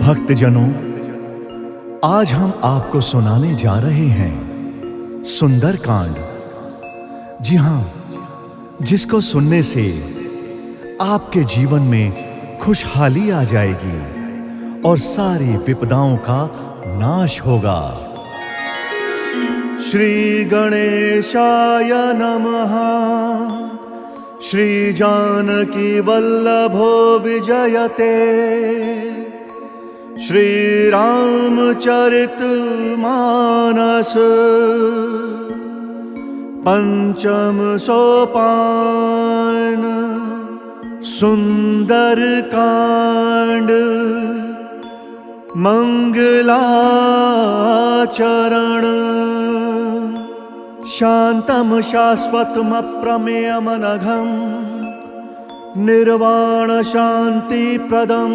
भक्तजनों, आज हम आपको सुनाने जा रहे हैं सुंदरकांड। जी हां, जिसको सुनने से आपके जीवन में खुशहाली आ जाएगी और सारी विपदाओं का नाश होगा। श्री गणेशाय नमः। श्री जानकी वल्लभो विजयते। श्री रामचरित मानस पंचम सोपान। सुंदर कांड मंगलाचरण। शांतम शाश्वतम अप्रमेयमनघम निर्वाण शांति प्रदम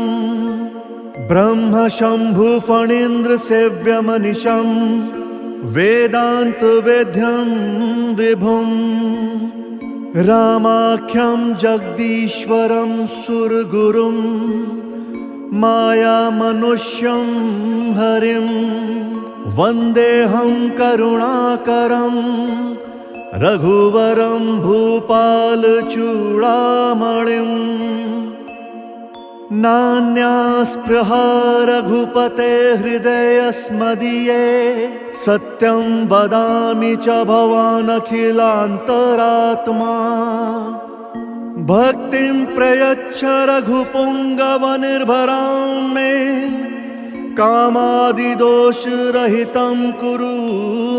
ब्रह्म शंभु फणीन्द्र सेव्यमनिशं वेदांत वेद्यं विभुं रामाख्यं जगदीश्वरं सुरगुरुं माया मनुष्यं हरिं वन्देऽहं करुणाकरं रघुवरं भूपाल चूड़ामणिं। नान्यास्पृहा रघुपते हृदयस्मदीये सत्यं वदामि च भवान् अखिलान्तरात्मा। भक्तिं प्रयच्छ रघुपुङ्गवनिर्भरां मे कामादिदोषरहितं कुरु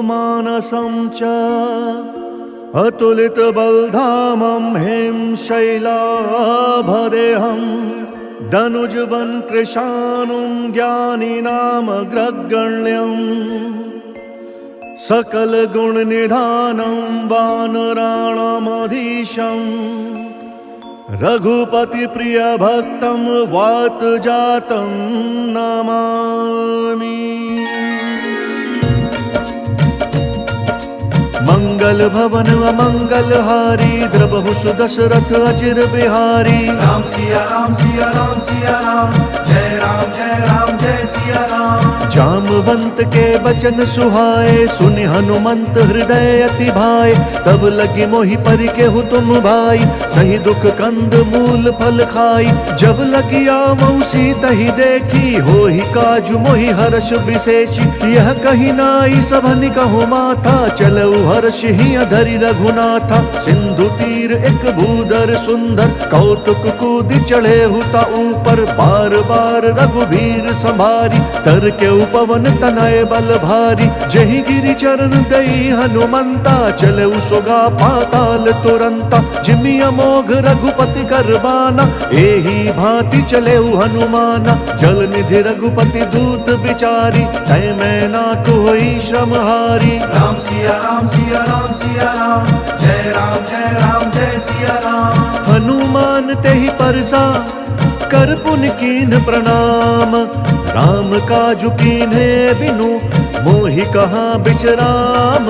मानसं च। अतुलितबलधामं हें शैलाभदेहं धनुजवन कृशानुं ज्ञानिनामग्रगण्यं। सकलगुणनिधानं वानराणामधीशं रघुपतिप्रियभक्तं वातजातं नमामि। मंगल भवन अमंगलहारी द्रवहु सुदशरथ अचिर बिहारी। राम सिया राम सिया राम सिया राम जय राम जय सिया राम। जामवंत के बचन सुहाए सुनि हनुमंत हृदय अति भाए। तब लगी मोहि परि केहु तुम भाई सही दुख कंद मूल फल खाई। जब लगी आवहु सीता ही देखी होहि काजु मोहि हर्ष विशेषी। यह कही नाई सभनि कहु माथा चलऊ हर्ष ही धरि रघुनाथा। सिंधु तीर एक भूधर सुंदर कौतुक कूदि चढ़े हुता ऊपर। बार बार रघुबीर संभारी तर के उपवन तनय बल भारी। जहि गिरि चरण दई हनुमंता चले सुगा पाताल तुरंता। जिमि अमोघ रघुपति करबाना एही भांति चले हनुमाना। जल निधि रघुपति दूत बिचारी तय मैं ना कोई श्रम हारी। राम सिया राम सिया राम सिया राम जय सिया राम। हनुमान तेहि परसा कर पुनि कीन्ह प्रणाम। राम काजु कीन्हे बिनु मोहि कहाँ बिचराम।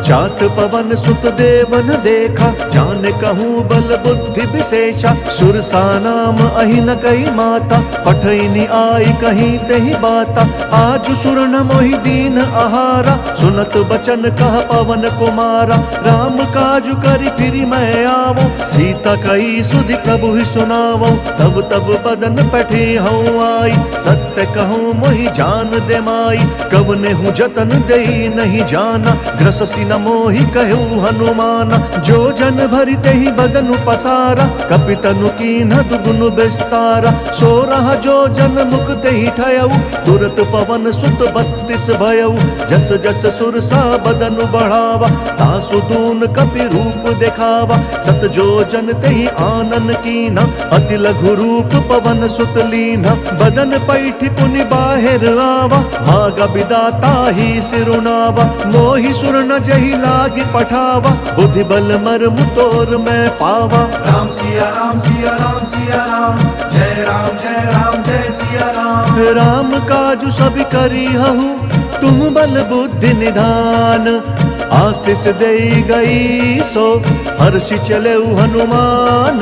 जात पवन सुत देवन देखा जान कहूँ बल बुद्धि विशेषा। सुरसा नाम अहि न कही माता पठैनी आई कहीं तेहि बाता। आज सुर न मोहि दीन आहारा सुनत बचन कह पवन कुमारा। राम काजु करि फिरि मैं आवो सीता कही सुधि प्रभु ही सुनावो। तब तब बदन पठी हूँ आई सत्य कहूँ मोहि जान दे माई। कवने हूँ जतन देई नहीं जाना ग्रससी न मोहि कहू हनुमाना। जो जन भरि तेहि बदनु पसारा कपितनु कीन्ह दुगुन विस्तारा। सो रहा जो जन मुख तेहि ठयऊ तुरत पवन सुत 32 भयऊ। जस जस सुरसा बदनु बढ़ावा तासु दून कपि रूप देखावा। सत जो जन तेहि आनन कीन्हा अति लघु रूप पवन सुत लीन्हा। बदन पैठि पुनि बाहिर आवा मागा विदाता ही सिरुनावा। मोहि सुर न जहि लागी पठावा बुद्धि बल मर्म तोर मैं पावा। राम सिया राम सिया राम सिया राम जय सिया राम। राम काजु सब करी हहु तुम बल बुद्धि निधान। आशीष दे गई सो हर्षि चले हनुमान।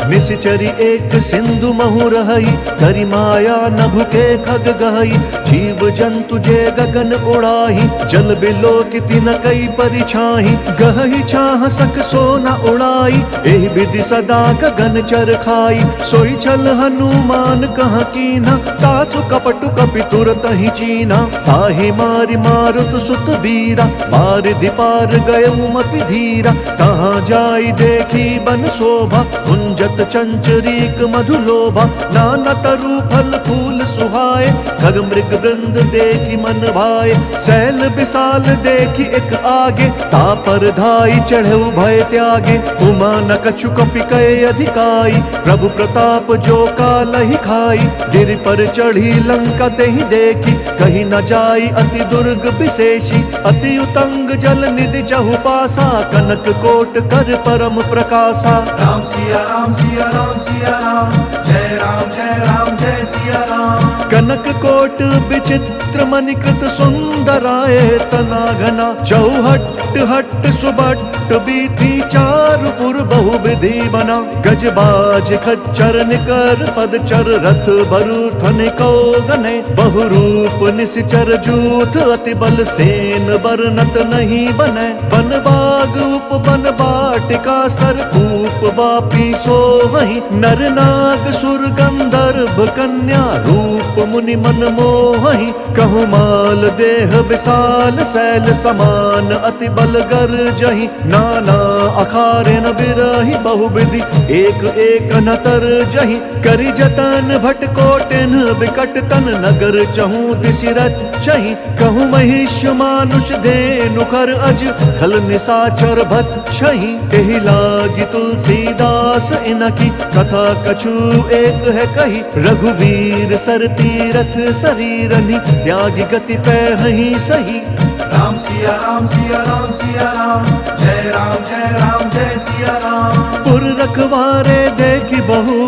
निश्चरी एक सिंधु महु रहई, करि माया न भुके खग गहई। जीव जंतु जे गगन उड़ाही, जल बिलो किति न कई परिछाही। गहई छाह सक सो न उड़ाई, एहि विधि सदा गगन चर खाई। सोई छल हनुमान कहाँ कीन्हा, तासु कपटु कपि तुरत ही चीन्हा। ताहि मारि मारुत सुत बीरा, बारिधि पार गयउ मति धीरा। तहाँ जाई देखी बन शोभा, कुंजत चंचरीक मधुलोभा। नाना तरु फल फूल सुहाए, खग मृग वृंद देखी मन भाए। सैल विशाल देखी एक आगे, तापर धाई चढ़ऊ भय त्यागे। उमा न कछु कपि कय अधिकाई, प्रभु प्रताप जो कालहि खाई। गिरि पर चढ़ी लंका तेहि देखी, कहीं न जाई अति दुर्ग विशेषी। अति उतंग जल निधि चहु पासा, कनक कोट कर परम प्रकाशा। राम सिया राम सिया राम सिया राम, जय राम जय सिया राम। कनक कोट विचित्र मणिकृत सुंदराय तना घना। चौहट हट सुबट बीथी, चारुपुर बहु विधि बना। गजबाज खच्चर निकर पदचर, रथ बरु थनिको गने। बहुरूप निश्चर जूथ, अति बल सेन बरनत नहीं बने। बन बाग उप बन बाटिका, सरकूप बापी सो वहीं। नर नाग सुर गंधर्व कन्या, रूप मुनि मन मोहि। कहु माल देह विशाल, शैल समान अति बल गर जहि। नाना अखारे न बिरहि, बहुविधि एक एक न तर जहि। करि जतन भट कोटिन विकट तन, नगर चहु दिशि रचहि। कहु महिष मानुष धेनु खर अज, खल निशाचर भक्षहि। एहि लागी तुलसीदास इनकी, कथा कछु एक है कही। रघुवीर सर तीरथ शरीरनि, त्यागी गति पैहि सही। राम सिया राम सिया राम सिया राम, जय राम जय सिया राम। पुर रखवारे देखी बहु,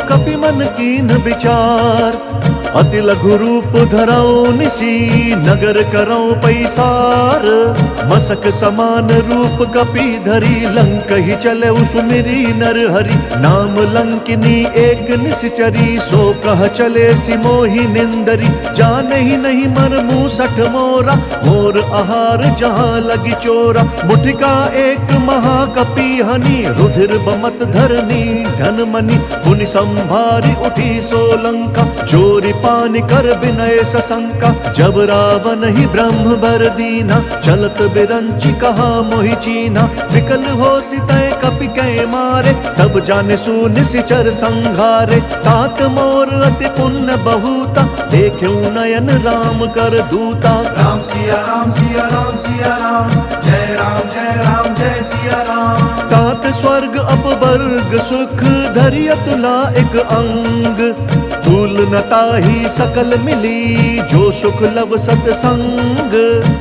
कपि मन कीन विचार। अति लघु रूप धरऊ निसी, नगर करऊ पैसार। मसक समान रूप कपि धरी, लंक ही चले सुमिरी नर हरि। नाम लंकिनी एक निश्चरी, सो कह चले सिमोहि निंदरी। जाने ही नहीं मर मूसठ मोरा, मोर आहार जहाँ लगी चोरा। मुठिका एक महाकपि हनि, रुधिर बमत धरनी धन मनि। पुनि संभारी उठी सोलंका, चोरी पानी कर विनय सशंका। जब रावण ही ब्रह्म बर दीना, चलत बिरंची कहा मोहि चीना। विकल हो सितय कपि कै मारे, तब जाने सु निशिचर संघारे। तात मोर अति पुण्य बहुता, देख्यु नयन राम कर दूता। राम सिया राम सिया राम सिया राम, जय राम जय सिया राम। तात स्वर्ग अपवर्ग सुख, धरि अतुला एक अंग। तूल न ताहि सकल मिली, जो सुख लव सतसंग।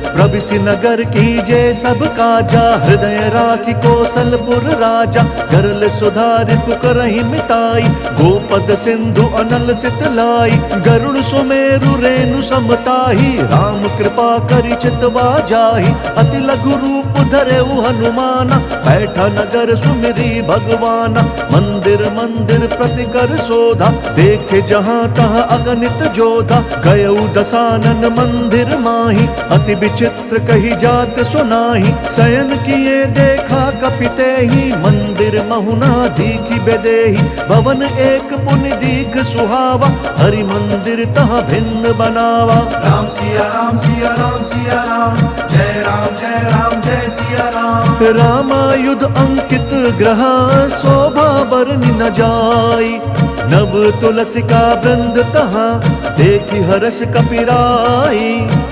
प्रविशि नगर कीजे सब काजा, हृदय राखी कौशलपुर राजा। करल सुधारित करहि मिताई, गोपद सिंधु अनल सितलाई। गरुड़ सुमेरु रेणु समताही, राम कृपा करि चितवा जाहि। अति लघु रूप धरेउ हनुमाना, बैठा नगर सुमिरी भगवाना। मंदिर मंदिर प्रति कर शोधा, देखे जहाँ तहाँ अगणित जोधा। गयउ दसानन मंदिर माही, अति विचित्र कही जात सुनाही। शयन किए देखा कपि तेहि, मंदिर महुना दीखि बेदेहि। भवन एक पुनि दीख सुहावा, हरि मंदिर तहाँ भिन्न बनावा। राम सिया राम सिया राम सिया राम, जय राम जय सिया राम। रामायुध अंकित ग्रह, शोभा बरनि न जाई। नव तुलसिका वृंद तहाँ, देखी हर्ष कपिराई।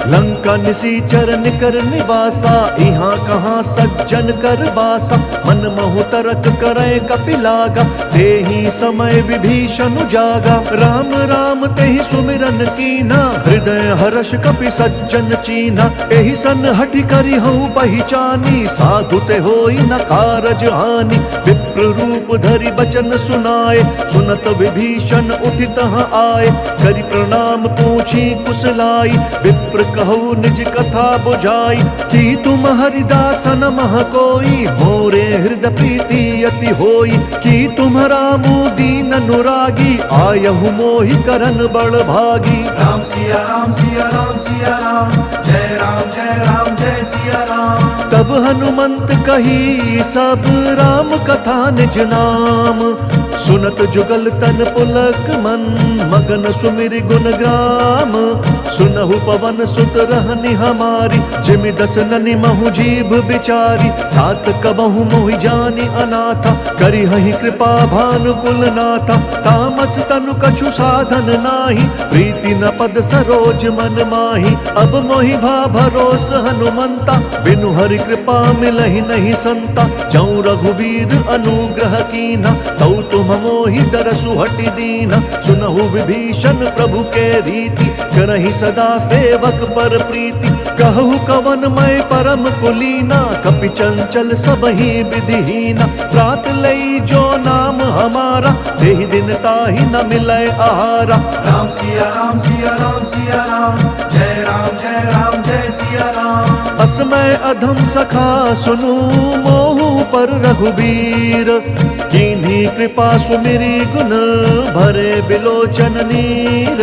लंका निशिचर निकर निवासा, यहाँ कहाँ सज्जन कर बासा। मन महु तरक करे कपि लागा, तेहि समय विभीषण जागा। राम राम तेहि सुमिरन कीना, हृदय हर्ष कपि सज्जन चीना। एहि सन हठि करि हूँ पहिचानी, साधु ते होई न कारज हानि। विप्र रूप धरि बचन सुनाए, सुनत विभीषण उठि तहाँ आए। करि प्रणाम पूछी कुशलाई, विप्र कहु निज कथा बुझाई। कि तुम हरिदासन मह कोई, मोरे हृदय प्रीति अति होई। कि तुम्हारा मुँह दीन अनुरागी, आयहु मोहि करन बड़ भागी। राम सिया राम सिया राम सिया राम, जय राम जय सिया राम। तब हनुमंत कही सब राम कथा निज नाम। सुनत जुगल तन पुलक मन, मगन सुमिर गुण ग्राम। सुनहु पवन सुत रहनि हमारी, जिमि दस ननि महु जीभ बिचारी। तात कबहु मोहि जानि अनाथा, करि हहि कृपा भानुकुल नाथा। तामस तनु कछु साधन नाही, प्रीति न पद सरोज मन माही। अब मोहि भा भरोस हनुमंता, बिनु हरि कृपा मिलहि नहीं संता। जौ रघुवीर अनुग्रह कीना, तौ तुम मोहि दरसु हटि दीना। सुनहु विभीषण प्रभु के रीति, करहि सदा सेवक पर प्रीति। कहु कवन मैं परम कुलीना, कपि चंचल सबहि विधिहीना। प्रात लई जो नाम हमारा, देहि दिन ताहि न मिलै आहारा। राम सिया राम सिया राम सिया राम, जय राम जय सिया राम। असमय अधम सखा सुनु, मोहु पर रघुबीर। कीन्ही कृपा सुमिरी गुण, भरे बिलोचन नीर।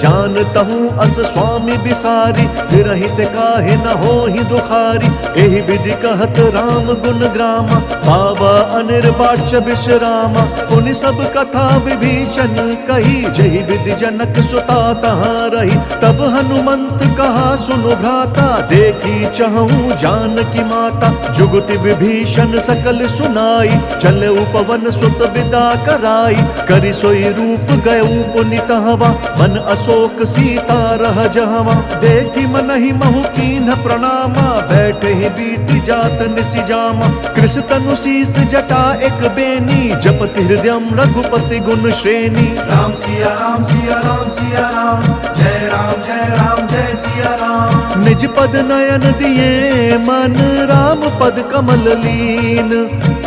जानतहु अस स्वामी बिसारी, फिरहित काहे न होहि दुखारी। एहि विधि कहत राम गुण ग्रामा, पावा अनिर्वाच्य विश्रामा। पुनि सब कथा विभीषण कही, जहि विधि जनक सुता तहाँ रही। तब हनुमंत कहा सुनु भ्राता, देखी चहूँ जानकी माता। जुगति विभीषण सकल सुनाई, चले पवन सुत विदा कराई। करि सोई रूप गयऊ पुनि तहवा, मन अशोक सीता रह जहवा। देखी मनहि महु कीन्ह प्रणामा, बैठे ही बीति जात निसि जामा। कृष तनु शीस जटा एक बेनी, जपति हृदयम रघुपति गुण श्रेणी। राम सिया राम सिया राम सिया राम, जय राम जय सिया राम। निज पद नयन दिए मन, राम पद कमल लीन।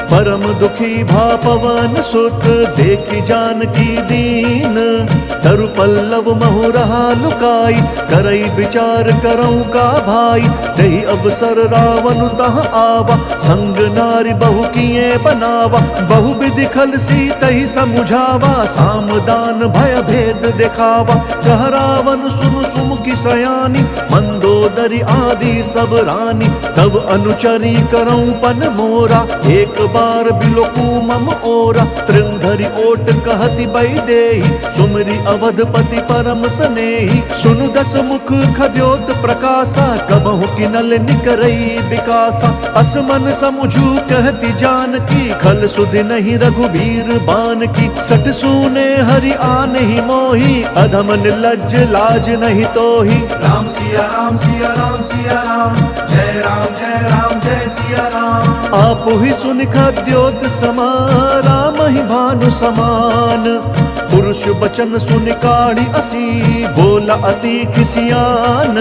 परम दुखी भा पवन सुत, देखी जानकी दीन। तरु पल्लव महु रहा लुकाई, करई विचार करऊं का भाई। दही अवसर रावण तहाँ आवा, संग नारी बहु किए बनावा। बहु विधि खल सीतहि समुझावा, सामदान भय भेद दिखावा। कह रावण सुन सुमुखी सयानी, मंदोदरी आदि सब रानी। तब अनुचरी करऊं पन मोरा, एक बार बिलोकू मम ओरा। त्रिंधरि ओट कहति बई देहि, सुमरि अवधपति परम स्नेही। सुनु दस मुख खद्योत प्रकाशा, कबहु किनल निकरई विकासा। असमन समुझू कहति जानकी, खल सुधि नहीं रघुबीर बान की। सठ सूने हरि आने ही मोही, अधम निर्लज्ज लाज नहीं तोही। राम सिया राम सिया राम सिया राम, जय राम जय सिया राम। आप ही सुन खद्योत समा, राम ही भानु समान। पुरुष बचन सुन काढ़ी असी, बोला अति खिसियान।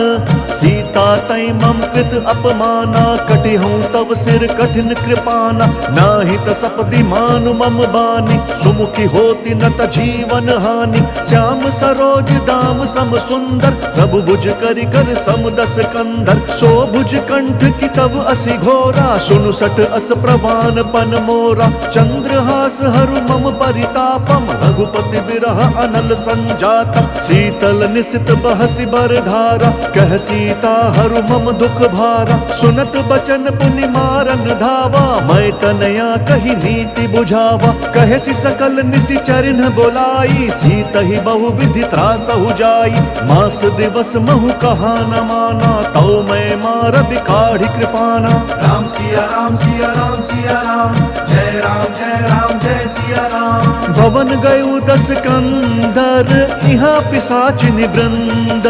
सीता तै मम कृत अपमाना, कटि हूँ तब सिर कठिन कृपाना। नाही त सपदि मानु मम बानी, सुमुखी होती न त जीवन हानि। श्याम सरोज दाम सम सुंदर, प्रभु भुज करि कर सम दस कंधर। सो भुज कंठ की तब असि घोरा, सुनु सठ अस प्रवान पन मोरा। चंद्रहास हरु मम परितापम, रघुपति बिरह अनल संजातम। शीतल निशित बहसि बर धारा, कह सीता हरु मम दुख भारा। सुनत बचन पुनि मारन धावा, मैं तनया कही नीति बुझावा। कहेसि सकल निसि चरिन बोलाई, सीत ही बहु विधि त्रासहु जाई। मास दिवस महु कहा न माना, तौ मैं मार बिकाढ़ी कृपाना। राम सिया राम सिया राम सिया राम, जय राम जय सिया राम। भवन गयु दस कंदर, यहाँ पिशाचिनि वृंद।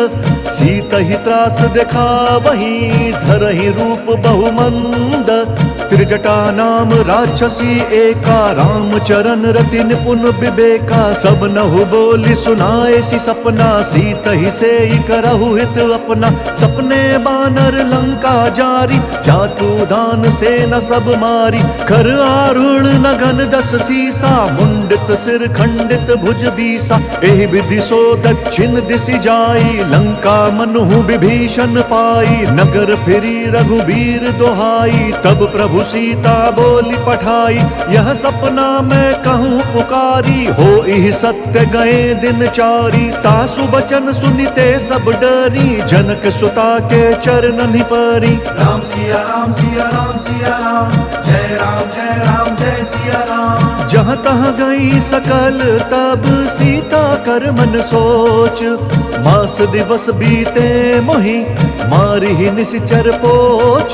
सीत ही त्रास देखा वही, धरहि रूप बहुमंद। त्रिजटा नाम राक्षसी एका, राम चरण रति निपुण विवेका। सब नहु बोली सुनाए सी सपना, सीत ही से करहु हित अपना। सपने बानर लंका जारी, जातु दान से न सब मारी। कर आरूढ़ नगन दस सीसा, मुंडित सिर खंडित भुज बीसा। एहि विधि सो दक्षिण दिशि जाई, लंका मनहु विभीषण पाई। नगर फिरी रघुबीर दोहाई, तब प्रभु सीता बोली पठाई। यह सपना मैं कहूँ पुकारी, हो इहि सत्य गए दिन चारी। तासु बचन सुनिते सब डरी, जनक सुता के चरणन परी। राम सिया राम सिया राम सिया राम, जय राम जय सिया राम। जहाँ तहाँ गई सकल तब सीता कर मन सोच। मास दिवस बीते मोहि, मारी निशिचर पोच।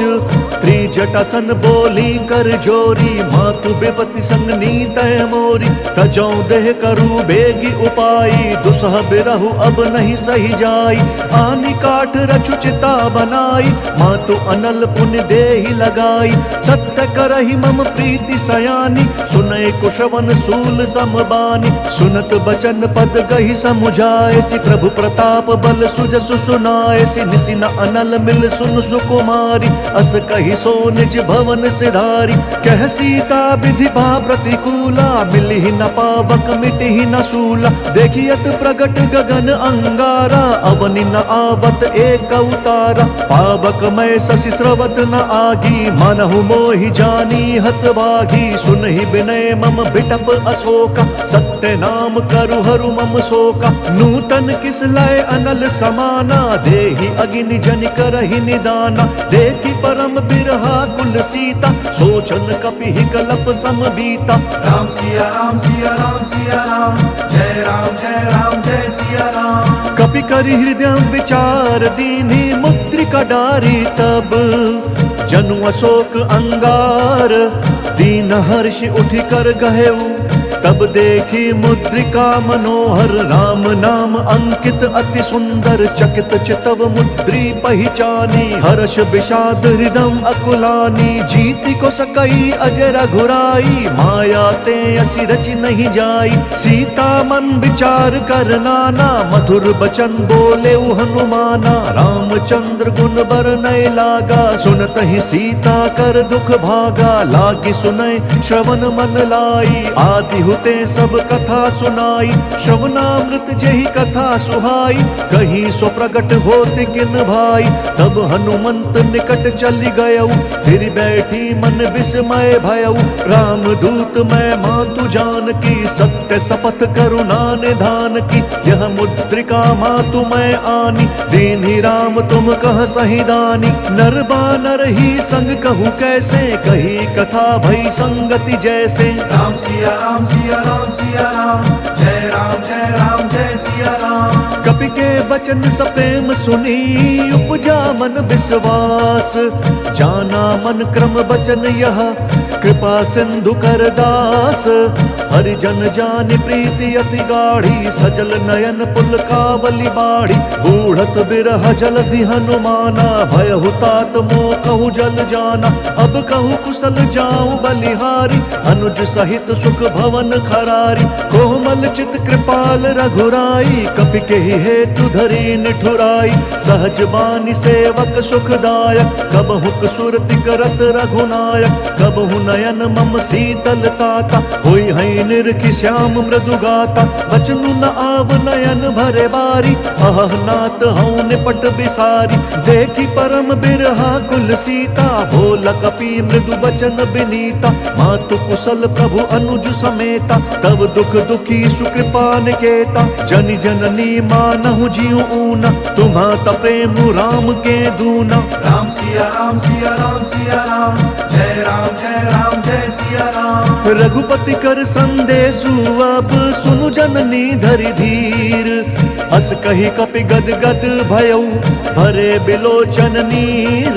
त्रिजटासन बोली कर जोरी, मातु विपति संग नीत मोरी। तजौ देह करु बेगी उपाई, दुसह बिरहु अब नहीं सही जाई। आनी काठ रचु चिता बनाई, मातु अनल पुण्य देहि लगाई। सत्य करहि मम प्रीति सयानी, सुनय कुशवन सूल समबानी। सुनत बचन पद गहि समुझाए, सि प्रभु प्रताप बल सुजसु सुनाए। सि निसि न अनल मिल सुन सुकुमारी, अस कहि सो निज भवन सिधारी। कह सीता विधि भा प्रतिकूला, मिलहि न पावक मिटहि न सूला। देखियत प्रगट गगन अंगारा, अवनि न आवत एक अवतारा। पावक मैं शशि स्रवत न आगी, मनहु मोहि जानी हत भागी। सुनहि विनय मम बिटप अशोका, सत्य नाम करु हरु मम शोका। नूतन किस लय अनल समाना, देहि अगिनि जन करहि निदाना। देखि परम बिरहा कुल सीता, सोचन कपिहि कलप सम बीता। राम सिया राम सिया राम सिया राम, जय राम जय सिया राम। कपि करि हृदय विचार दीन्हि, मुद्रिका डारी तब जनु अशोक अंगार। दीन हर्ष उठि कर गहेउ, तब देखी मुद्रिका मनोहर। राम नाम अंकित अति सुंदर, चकित चितव मुद्री पहिचानी। हर्ष विषाद हृदय अकुलानी, जीति को सकई अजय रघुराई। माया ते असि रचि नहीं जाई, सीता मन विचार कर नाना। मधुर बचन बोले हनुमाना, रामचंद्र गुण बरनय लागा। सुनत ही सीता कर दुख भागा, लागी सुनय श्रवण मन लाई। आदि हुते सब कथा सुनाई, श्रवणामृत जेहि कथा सुहाई। कहीं सो प्रगट होत किन भाई, तब हनुमंत निकट चली गयऊ। फिर बैठी मन विस्मय भयऊ, राम दूत मैं मातु जानकी। सत्य शपथ करुणा निधान की, यह मुद्रिका मातु मैं आनी। दीन्हि राम तुम कह सही दानी, नर बानर ही संग कहूँ कैसे। कही कथा भई संगति जैसे। राम सिया राम सिया राम सिया राम, जय राम जय सिया राम। कपि के बचन सप्रेम सुनी, उपजा मन विश्वास। जाना मन क्रम बचन यह, कृपा सिंधु कर दास। हरिजन जानि प्रीति अति गाढ़ी, सजल नयन पुलकावली बाढ़ी। बूढ़त बिरह जलधि हनुमाना, भयहु तात मोह कहु जल जाना। अब कहु कुशल जाऊं बलिहारी, अनुज सहित सुख भवन खरारी। कोमल चित कृपाल रघुराई, कपि के हेतु धरी निठुराई। सहज बानी सेवक सुखदायक, कबहु सुरति करत रघुनायक। कबहु नयन मम शीतल ताता, होई है निरखि श्याम मृदु गाता। बचनु न आव नयन भरे बारी, अह नाथ हऊँ निपट बिसारी। देखी परम बिरहा कुल सीता, भोल कपि मृदु बचन बिनीता। मातु कुशल प्रभु अनुज समेता, तब दुख दुखी सुकृपा निकेता। जनि जननी मानहु जियु ऊना, तुम्हाता प्रेम राम के दूना। राम सिया राम सिया राम सिया राम, जय राम जय सिया राम। रघुपति कर संदेशु अब सुनु जननी धरि धीर। अस कही कपि गद गद भयऊ, भरे बिलोचन नीर।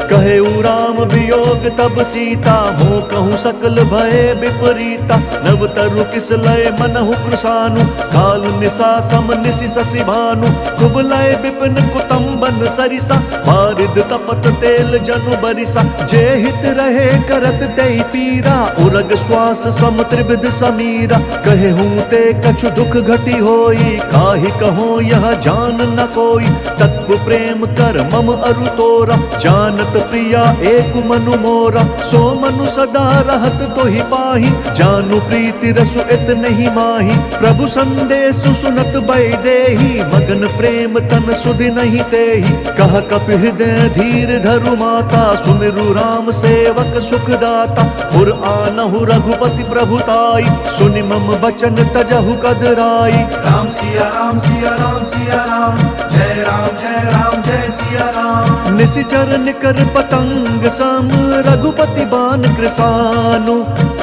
कहे उ राम वियोग तब सीता, मोह कहूँ सकल भय विपरीता। नव तरु किस लय मनहु कृशानु, काल निशा सम निशि शशि भानु। कुबलय विपिन कुतुम्बन सरिसा, बारिद तपत तेल जनु बरिसा। जे हित रहे करत तेहि पीरा, उरग श्वास सम त्रिविध समीरा। कहे हूँ ते कछु दुख घटी होई, काहि कहो यह जान न कोई। तत्व प्रेम कर मम अरु तोरा, जानत प्रिया एक मनु मोरा। सो मनु सदा रहत तोहि पाहि, जानु प्रीति रसु इत नहीं माही। प्रभु संदेश सुनत बैदेही, मगन प्रेम तन सुधि नहीं तेहि। कह कपि हृदय धीर धरु माता, सुमिरु राम सेवक सुखदाता। पुर आनहु रघुपति प्रभुताई, सुनि मम बचन तजहु कदराई। राम सिया राम सिया राम सिया राम, जय राम जय सिया राम। निशिचर निकर पतंग सम, रघुपति बान कृसानु।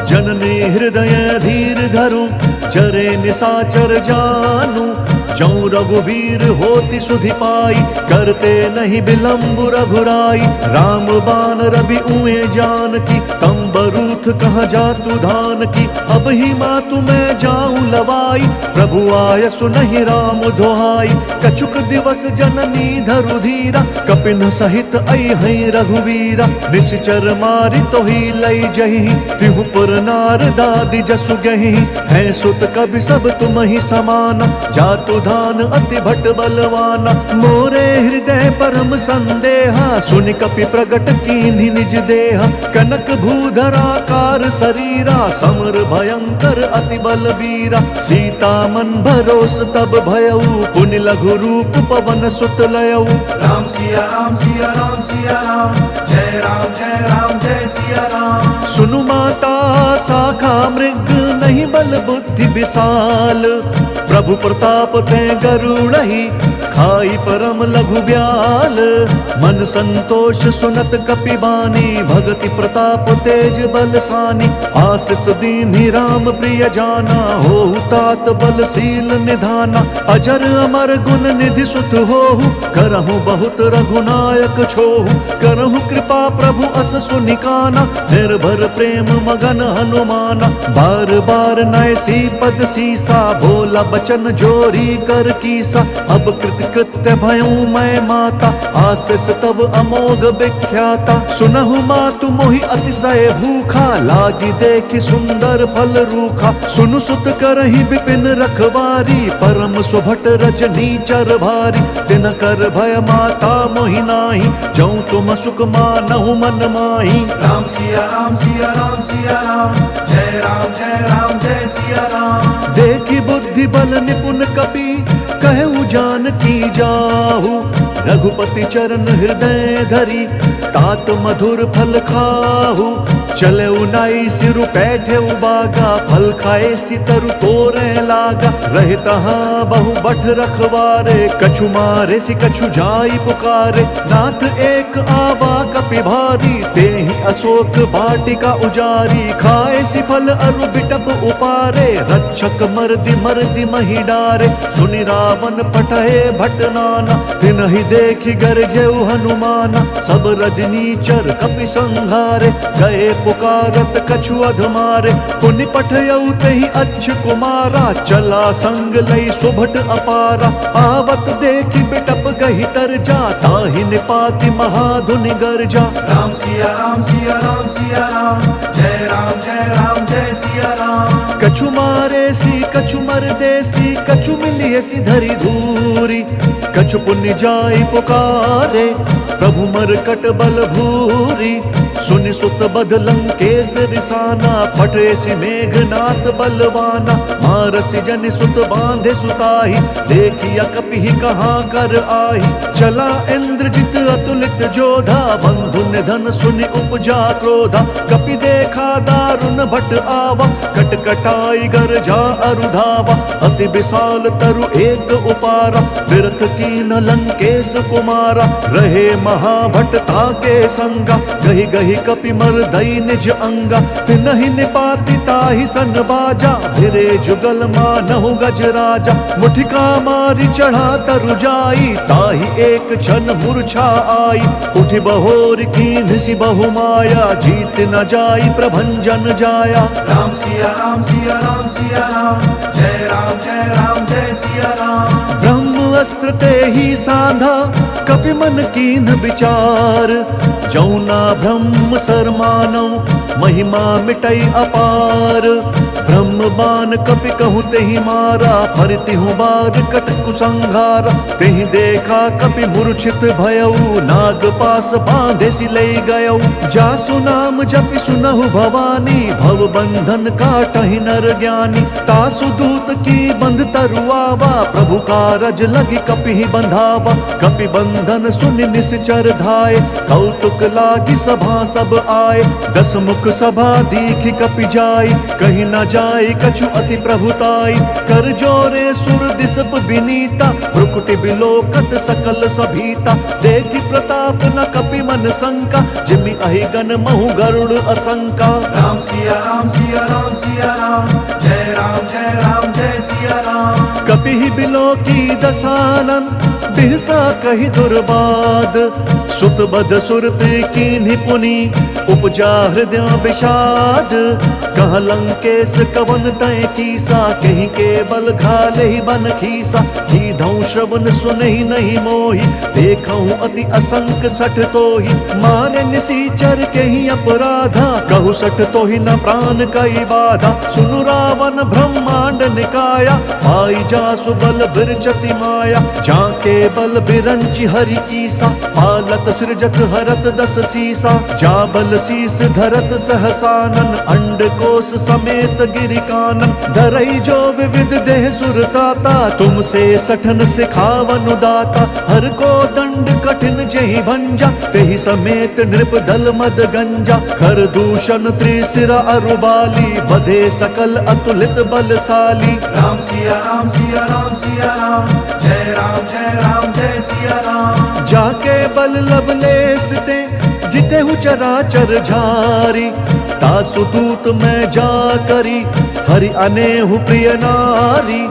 जननी हृदय धीर धरु, चरे निशाचर जानु। जौं रघुवीर होति सुधि पाई, करते नहीं विलंब रघुराई। राम बान रवि उए जान की, तम बरूथ कहाँ जातु धान की। अब ही मातु मैं जाऊं लवाई, प्रभु आय सुनहि राम दुहाई। कछुक दिवस जननी धरु धीरा, कपिन सहित अइहै रघुवीरा। निश्चर मारि तोहि लई जहि, तिहु पुर नार दादि जसु गहि। है सुत कवि सब तुम ही समाना, जातु धान अति भट बलवाना। मोरे हृदय परम संदेहा, सुनि कपि प्रगट कीन्हि निज देहा। कनक भूधराकार शरीरा, समर भयंकर अति बलबीरा। सीता मन भरोस तब भयउ, पुनि लघु रूप पवन सुत लयउ। राम सिया राम सिया राम सिया राम, जय राम जय सिया राम। सुनु माता शाखा मृग, नहीं बल बुद्धि विशाल। प्रभु प्रताप ते गरुड़हि, खाई परम लघु ब्याल। मन संतोष सुनत कपि बानी, भगति प्रताप तेज बलसानी। आशीष दीन्हि राम प्रिय जाना, होहु तात बलशील निधाना। अजर अमर गुण निधि सुत होहु, करहु बहुत रघुनायक छोहु। करहु कृपा प्रभु अस सुनिकाना, निर्भर प्रेम मगन हनुमाना। बार बार नय सी पद सीसा, भोला बचन जोरी कर कीसा। अब कृत्य भयऊ मैं माता, आशीष तब अमोघ विख्याता। सुनहु मातु मोहि अतिशय भूखा, लागी देखि सुंदर फल रूखा। सुनु सुत करहि विपिन रखवारी, परम सुभट रजनी चर भारी। तिन कर भय माता मोहि नाही, जौं तुम सुख मानहु मन माही। राम सिया राम सिया राम सिया राम, जय राम जय सिया राम। देखि बुद्धि बल निपुण कपि, कहु जानकी जाहु। रघुपति चरण हृदय धरी, तात मधुर फल खाहु। चले उनाई सिरु पैठे उबागा, फल खाए सितरु तोरे लागा। रहे तहाँ बहु बठ रखवारे, कछु मारे सि कछु जाई पुकारे। नाथ एक आवा कपि भारी, तेहि अशोक वाटिका उजारी। खाए सि फल अरु बिटप उपारे, रक्षक मर्दि महि डारे। सुनि रावण पठए भट नाना, तिनहि देखि गरजेउ हनुमाना। सब रजनीचर कपि संघारे, गए पुकारत कछु अधमारे। पुनि पठयउ तेहि अच्छ कुमारा, चला संग लई सुभट अपारा। आवत देखि बिटप गहि तरजा, ताहि निपाति महाधुनि गरजा। राम सिया राम सिया राम सिया राम, जय राम जय सिया राम। कछु मारे सी कछु मरदेसी, कछु मिलिए सी धरि धूरी। कछु पुण्य जाई पुकारे, प्रभु मरकट बल भूरी। सुनि सुत बध लंकेश रिसाना, फटे सि मेघनाथ बलवाना। मारसि जनि सुत बांधे सुताही, देखिया कपि कहाँ कर आही। चला इंद्रजित अतुलित जोधा, बंधु निधन सुनि उपजा क्रोधा। कपि देखा दारुण भट आवा, कटकटाई गरजा अरुधावा। अति विशाल तरु एक उपारा, बिरथ कीन लंकेश कुमारा। रहे महाभट ताके संगा, गहि गहि तेहि कपि मर्दई निज अंगा, तिनहि निपाति ताहि सन बाजा, भिरे जुगल मानहु गजराजा। मुठिका मारी चढ़ा तरु जाई, ताहि एक क्षण मूर्छा आई, उठि बहोर कीन्ह सि बहु माया, जीत न जाई प्रभंजन जाया। राम सिया राम सिया राम सिया राम, जय राम जय सिया राम। ब्रह्म अस्त्र तेहि साधा, कपि मन कीन्ह विचार, जौना ब्रह्म सर मानौ, महिमा मिटई अपार। ब्रह्म बाण कपि कहु तेहि मारा, फरतिहु बार कट कुसंहारा। तेहि देखा कपि मूर्छित भयउ, नाग पास बांधे सि लई गयउ। जासु नाम जपि सुनहु भवानी, भव बंधन काटहि नर ज्ञानी। तासु दूत की बंध तरुआवा, प्रभु कारज लगी कपि बंधावा। कपि बंधन सुनि निश्चर धाये, कौतुक लागी सभा सब आए। दस मुख सभा दीखि कपि जाई, कहीं न जाय कछु अति प्रभुताई। कर जोरे सुर दिसप विनीता, भ्रुकुटि बिलोकत सकल सभीता। देखि प्रताप न कपि मन शंका, जिमि अहिगन महु गरुड़ असंका। राम सिया राम सिया राम सिया राम, जय राम जय सिया राम। कपि बिलोकी दसानन, बिहसा कहि दुर्बाद। सुत बद सुरत कीन्हि पुनि, उपजा हृदय विषाद। कह लंकेश कवन तय कीसा, कहीं केवल घाले ही बन खीसा। कीधौ श्रवण सुनहि नहीं मोहि, देखऊं अति असंक सठ तोहि। मारे निसीचर के ही अपराधा, कहु सठ तोहि न प्राण कई बाधा। सुनु रावण ब्रह्मांड निकाया, पाई जासु बल बिरचति माया। जाके बल बिरंचि हरि ईसा, पालत सृजत हरत दस सीसा। जा बल शीस धरत सहसानन, अंड कोश समेत गिरि कानन। धरई जो विविध देह सुरताता, तुमसे सठन सिखावन दाता। हर को दंड कठिन जेहि भंजा, तेहि समेत नृप दल मद गंजा। खर दूषण त्रिशिरा अरुबाली, बधे सकल अतुलित बलशाली। राम सिया राम सिया राम सिया राम, जय राम जय सिया राम। जाके बल लवलेस ते, जितेहु चराचर झारी। तासु दूत मैं जा करी, हरि अनेहु प्रिय नारी।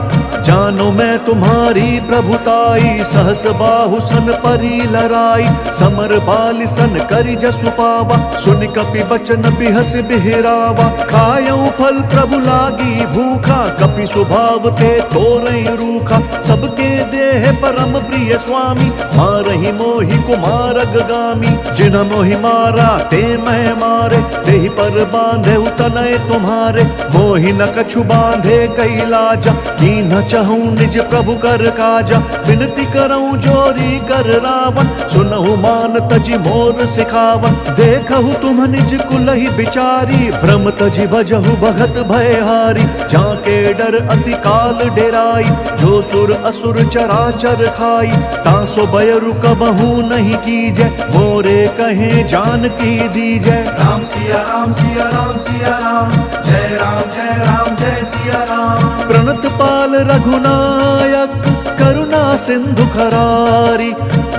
जानो मैं तुम्हारी प्रभुताई, सहस बाहु सन परी लराई। समर बालि सन करि जसु पावा, सुनि कपि बचन बिहस बिहरावा। खायऊ फल प्रभु लागी भूखा, कपि स्वभाव ते तोरई रूखा। सबके देह परम प्रिय स्वामी, मारहि मोहि कुमारग गामी। जिन मोहि मारा ते मैं मारे, तेहि पर बांधे तनय तुम्हारे। मोहि न कछु बांधे कई लाजा, कीन्ह चहूं निज प्रभु कर काजा। विनती करऊं जोरी कर रावण, सुनहु मान तजि मोर सिखावन। देखहु तुम निज कुलहि बिचारी, भ्रम तजि भजहु भगत भयहारी। जाके डर अति काल डेराई, जो सुर असुर चराचर खाई। तासो भय रुकबहु नहीं कीजै, मोरे कहे जान की दीजै। राम सिया राम सिया राम सिया राम, जय राम जय सिया राम। प्रणत पाल रघुनायक, करुणा सिंधु खरारी।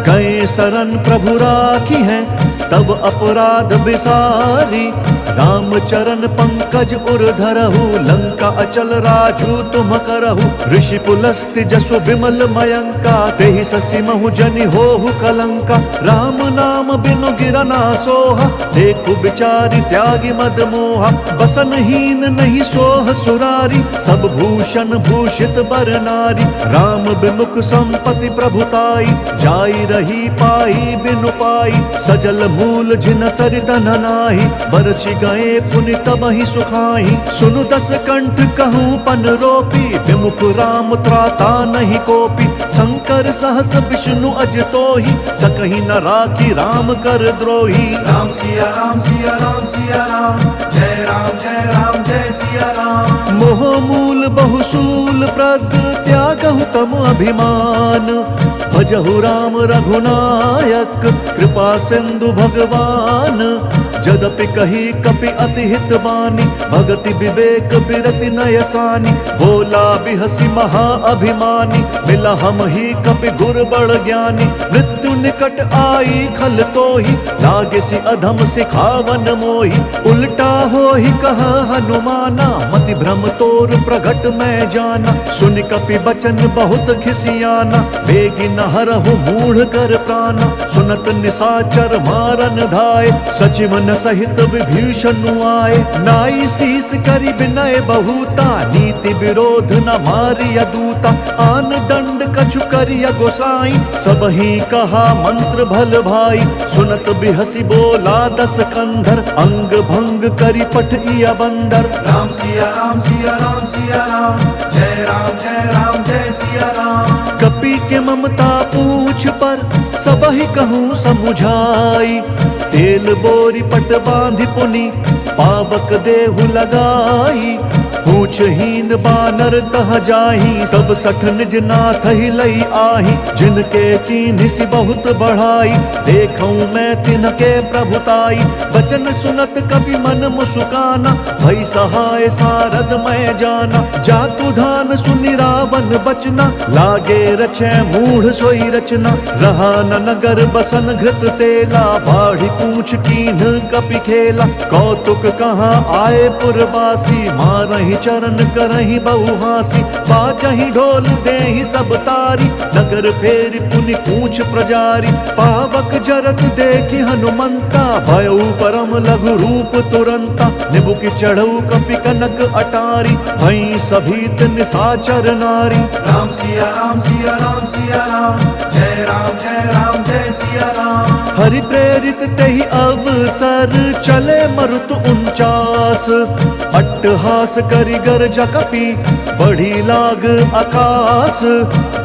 गए शरण प्रभु राखी हैं, तब अपराध बिसारी। राम चरण पंकज उर धरहु, लंका अचल राजू तुम करहु। ऋषि पुलस्त्य जसु विमल मयंका, तेहि ससि महु जनि होहु कलंका। राम नाम बिनु गिरना सोहा, देखु बिचारी त्यागी मद मोहा। बसनहीन नहीं सोह सुरारी, सब भूषण भूषित बर नारी। राम बिमुख संपत्ति प्रभुताई, जाई रही पाई बिनु पाई। सजल मूल जिन सरितन नाही, बरसि गए पुनि तबहि सुखाई। सुनु दस कंठ कहूँ पन रोपी, विमुख राम त्राता नहीं कोपी। शंकर सहस विष्णु अज तोहि, सकहि न राखी राम कर द्रोही। राम सिया राम सिया राम सिया राम, जय राम जय सिया राम। मोह मूल बहुसूल प्रद, त्यागहु तम अभिमान। भजहु राम रघुनायक, कृपा सिंधु भगवान। जदपि कही कपि अति हित बानी, भगति विवेक बिरति नयसानी। बोला बिहसी महा अभिमानी, मिला हम ही कपि गुर बड़ ज्ञानी। मृत्यु निकट आई खल तो ही, लागे से अधम सिखावन मोही। उल्टा हो ही कहा हनुमाना, मति भ्रम तोर प्रगट मैं जाना। सुन कपि बचन बहुत खिसियाना, बेगी न हरहु मूढ़ कर प्राणा। सुनत निशाचर मारन धाय, सचिवन सहित विभीषण आए। नाई शीस करि विनय बहुता, नीति विरोध न मारिय दूता। आन दंड कछु करिय गोसाई, सब ही कहा मंत्र भल भाई। सुनत बिहसी बोला दस कंधर, अंग भंग करि पठिय बंदर। राम सिया राम सिया राम सिया राम, जय राम जय राम जय सिया राम। कपि के ममता पूछ पर, सब ही कहूँ समुझाई। तेल बोरी पट बांधि पुनि, पावक देहु लगाई। पूछहीन बानर तह जाही, सब सठ निज नाथ ही लई आही। जिनके कीन्हि बहुत बढ़ाई, देखूं मैं तिनके प्रभुताई। बचन सुनत कपि मन मुस्काना, भई सहाय सारद मैं जाना। जातु धान सुनि रावण बचना, लागे रचै मूढ़ सोई रचना। रहा न नगर बसन घृत तेला, बाढ़ी पूछ कीन्ह कपि खेला। कौतुक कहाँ आए पुरवासी, मारहि चरण करहि बहुहासी। बाजहि ढोल देहि सब तारी, नगर फेरि पुनि पूछ प्रजारी। पावक जरत देखि हनुमंता, भयउ परम लघु रूप तुरंता। निबुकि चढ़ऊ कपि कनक अटारी, भई सभीत निशाचर नारी। राम सिया राम सिया राम सिया राम, जय राम जय सिया राम। हरि प्रेरित तेहि अवसर, चले मरुत 49। अट्टहास करि गर्जा कपि, बढ़ी लाग आकाश।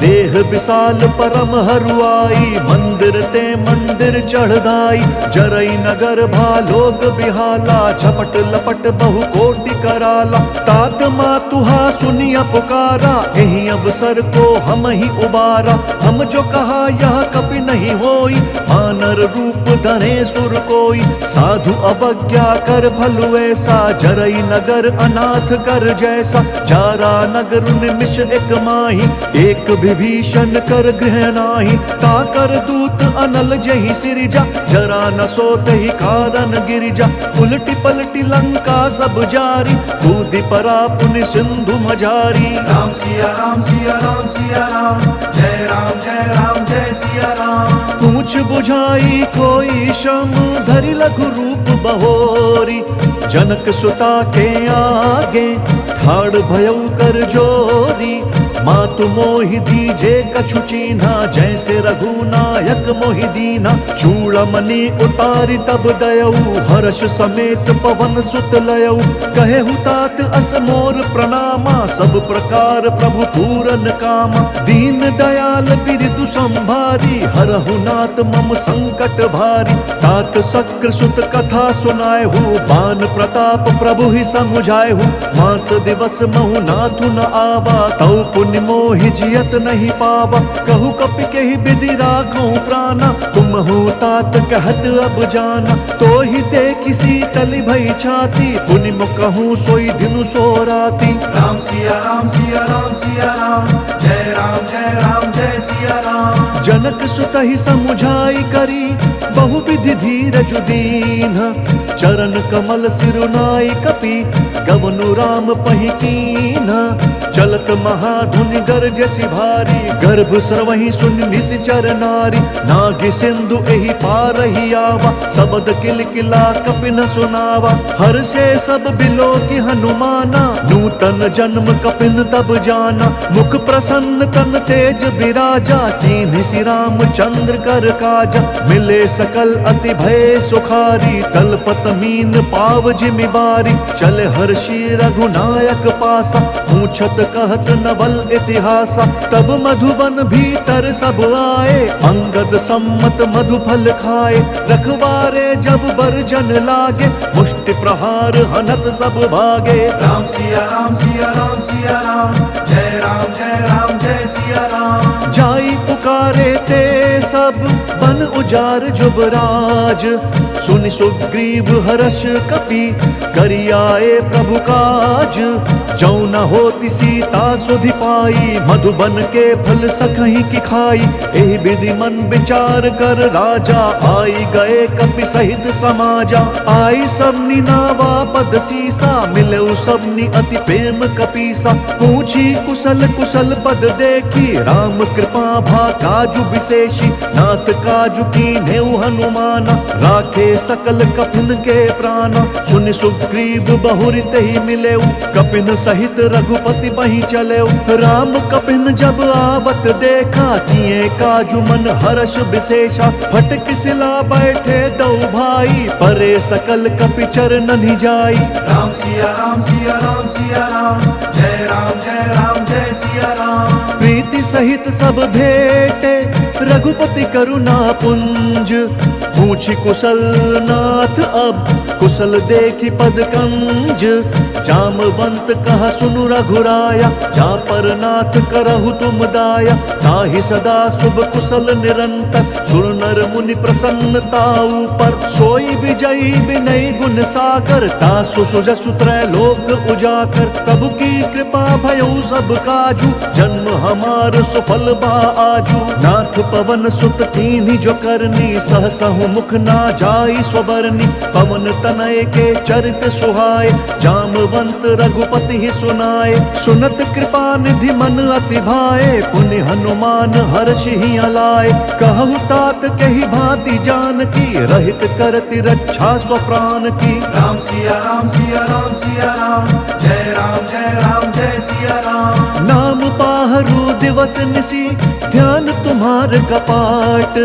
देह विशाल परम हरुआई, मंदिर ते मंदिर चढ़दाई। जरई नगर भालोक बिहाला, झपट लपट बहु कोटि कराला। तात मातुहा सुनिया पुकारा, एहि अवसर को हम ही उबारा। हम जो कहा यह कपि नहीं होई, मानर रूप धरे सुर कोई। साधु अवज्ञा कर भलु ऐसा, जरई नगर अनाथ कर जैसा। जारा नगर निमिष एक माही, एक विभीषण कर गृह नाही। ताकर दूत अनल जहि सिरिजा, जरा न सोत ही कारण गिरिजा। उलटी पलटी लंका सब जारी, कूदि परा पुनि सिंधु मझारी। राम सिया राम सिया राम सिया राम, जय राम जय सिया राम। पूछ बुझाई कोई श्रम, धरि लघु रूप बहोरी। जनक सुता के आगे, ठाड़ भयउ कर जोरी। मातु मोहि दीजे कछु चीन्हा, जैसे रघुनायक मोहि दीना। चूड़मणि उतारी तब दयऊ, हर्ष समेत पवन सुत लयऊ। कहेहु तात अस मोर प्रणामा, सब प्रकार प्रभु पूरन कामा। दीन दयाल बिरदु संभारी, हरहु नाथ मम संकट भारी। तात शक्र सुत कथा सुनाएहु, बान प्रताप प्रभु ही समुझाएहु। मास दिवस महु नाथु न आवा, तौ पुण्य मोहि जियत नहीं पावा। कहु कपि केहि विधि राखऊं प्राणा, तुम हो तात कहत अब जाना। तो ही देखि शीतल भई छाती, पुनि मुकहूँ सोई दिनु सो राती। राम सिया राम सिया राम सिया राम, जय राम जय सिया राम। जनक सुतहि समुझाई करी, बहु विधि धीरज दीन्ह। चरण कमल सिरुनाई कपि, गवनु राम पहि कीन्ह। चलत महाधुनि गरजसि भारी, गर्भ स्रवहि सुनि निश्चर नारी। नागि सिंधु एहि पारहि आवा, सबद किलकिला कपि न सुनावा। हर्षे सब बिलो की हनुमाना, नूतन जन्म कपिन तब जाना। मुख प्रसन्न तन तेज बिराजा, कीन्हि सि रामचंद्र कर काजा। मिले सकल अति भय सुखारी, तलपत मीन पाव जिमि बारी। चल हर्षि रघुनायक पासा, पूछत कहत नवल इतिहासा। तब मधुबन भीतर सब आए, अंगद सम्मत मधु फल खाए। रखवारे जब बरजन लागे, मुष्टि प्रहार हनत सब भागे। राम सिया राम सिया राम सिया राम, जय राम जय सिया राम। जाई पुकारे ते सब, बन उजार जुबराज। सुनि सुग्रीव हर्ष कपि, करियाए प्रभु काज। जौ न होती सीता सुधि पाई, मधुबन के फल सखही की खाई। एहि विधि मन विचार कर राजा, आई गए कपि सहित समाजा। आई सबनी नावा पद सीसा, मिले सबनी अति प्रेम कपीसा। पूछी कुशल कुशल पद देखी, राम कृपा भा काजु विशेषी। नाथ काजु कीन्हे हनुमाना, राखे सकल कपिन के प्राणा। सुनि सुग्रीव बहुरि तेहि मिलेउ, कपिन सहित रघुपति बहि चलेउ। राम कपिन जब आवत देखा, किए काजु मन हर्ष विशेषा। फटक सिला बैठे दो भाई, परे सकल कपि चरणनि जाई। राम सिया राम सिया राम सिया राम, जय राम जय राम जय सिया राम। प्रीति सहित सब भेटे, रघुपति करुणा पुंज। पूछी कुशल नाथ अब, कुशल देखी पद कंज। जामवंत कहा सुनु रघुराया, जा पर नाथ करहु तुम दाया। ताहि सदा शुभ कुशल निरंतर, सुर नर मुनि प्रसन्नताऊ पर। सोई विजयी विनय गुण सागर, तासु सुजसु त्रैलोक उजाकर। प्रभु की कृपा भयउ सब काजू, जन्म हमार सुफल बा आजू। नाथ पवन सुत कीन्ही जो करनी, सहसहु मुख ना जाई स्वबरनी। पवन तनय के चरित सुहाए, जामवंत रघुपति ही सुनाए। सुनत कृपा निधि मन अति भाए, पुनि हनुमान हर्ष ही अलाए। कहु तात कही भांति जानकी, रहित करति रक्षा स्वप्राण की। राम सिया राम सिया राम सिया राम, जय राम जय सिया राम। नाम पाहरु दिवस निसी, ध्यान तुम्हार कपाट।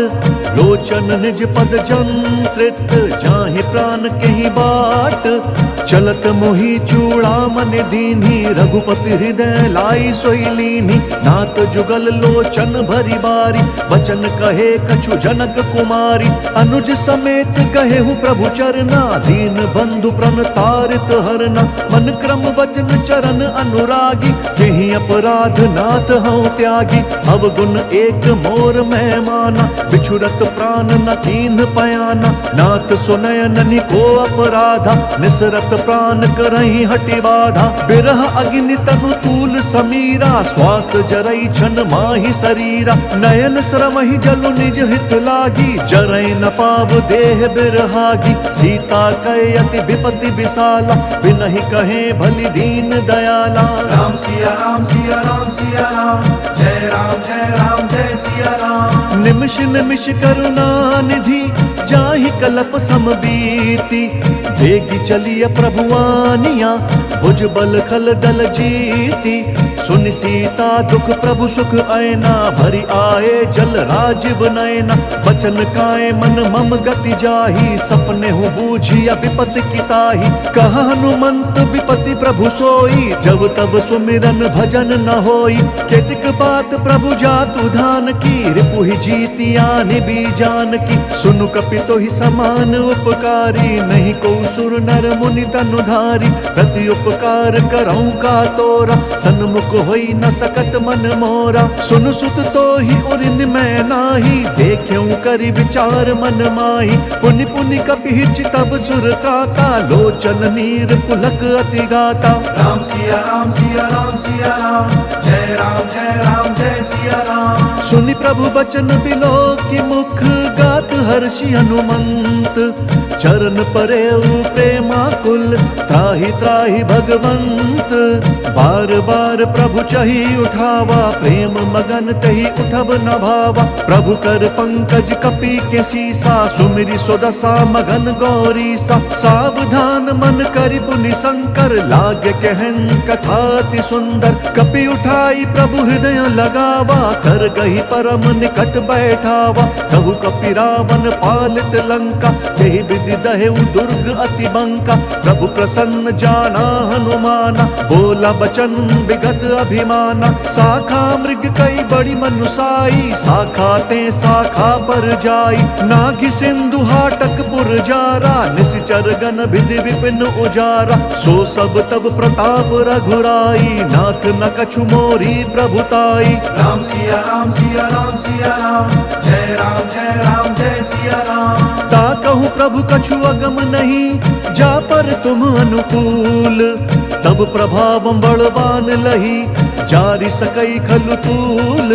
लोचन निज पद जंत्रित, जाहि प्राण कहीं बाट। चलत मोहि चूड़ामन दीन्ही, रघुपति हृदय लाई सोई लीन्ही। नाथ जुगल लोचन भरी बारी, बचन कहे कछु जनक कुमारी। अनुज समेत कहेहु प्रभु चरना, दीन बंधु प्रण तारित हरना। मन क्रम वचन चरण अनुरागी, केहि अपराध नाथ हऊँ त्यागी। अवगुण एक मोर मैं माना, बिछुरत प्राण न कीन्ह पयाना। नाथ सुनय ननि को अपराधा, निसरत प्राण करहि हटि बाधा। बिरह अग्नि तनु तूल समीरा, श्वास जरई छन माहि शरीरा। नयन श्रमहि जलु निज हित लागी, जरई न पाव देह बिरहागी। सीता कहे अति विपति विशाला, बिनहि कहे भली दीन दयाला। राम सिया राम सिया राम सिया राम, जय राम जय सिया राम। निमिष निमिष करुणा निधि, जाहि कलप समबीति। बेगी चलिय प्रभुआनिया, भुज बल खल दल जीती। सुनि सीता दुख प्रभु सुख ऐना, भरी आए जल राजीव नयना। बचन काए मन मम गति जाही, सपने हूँ बूझिया विपति की ताही। कहा हनुमंत विपति प्रभु सोई, जब तब सुमिरन भजन न होई। केतिक बात प्रभु जातु धान की, रिपुहि जीतिया निबी जान की। सुनु कपि तोहि समान उपकारी, नहीं को सुर नर मुनि तनुधारी। प्रति उपकार करऊँ का तोरा, सन्मुख होई न सकत मन मोरा। सुन सुत तो ही उरिन मैं नाही, देख्यूं करि विचार मन माही। पुनि पुनि कपि चितव सुर त्राता, लोचन नीर पुलक अति गाता। राम सिया राम सिया राम सिया राम, जय राम जय सिया राम। सुनि प्रभु बचन बिलो की मुख, गात हर्षि हनुमंत। चरण परेउ प्रेमाकुल, त्राहि त्राहि भगवंत। बार बार प्रभु चही उठावा, प्रेम मगन तही उठब न भावा। प्रभु कर पंकज कपि के सीसा, सुमिरि सुदशा मगन गौरीसा। सावधान मन करि पुनि शंकर, लागे कहन कथा अति सुंदर। कपि उठाई प्रभु हृदय लगावा, कर गही परम निकट बैठावा। कहु कपि रावण पालित लंका, यही विधि दहेउ दुर्ग अति बंका। प्रभु प्रसन्न जाना हनुमाना, बोला बचन विगत अभिमाना। शाखा मृग कई बड़ी मनुसाई, शाखा ते शाखा पर जाई। नागि सिंधु हाटक पुरजारा, निश्चर गण विधि विपिन उजारा। सो सब तब प्रताप रघुराई, नाथ न कछु मोरी प्रभुताई। राम सिया राम सिया राम सिया राम, जय राम जय सिया राम। ता कहूँ प्रभु कछु अगम नहीं, जा पर तुम अनुकूल। तब प्रभावं बलवान लही जारी सकई खलु तूल।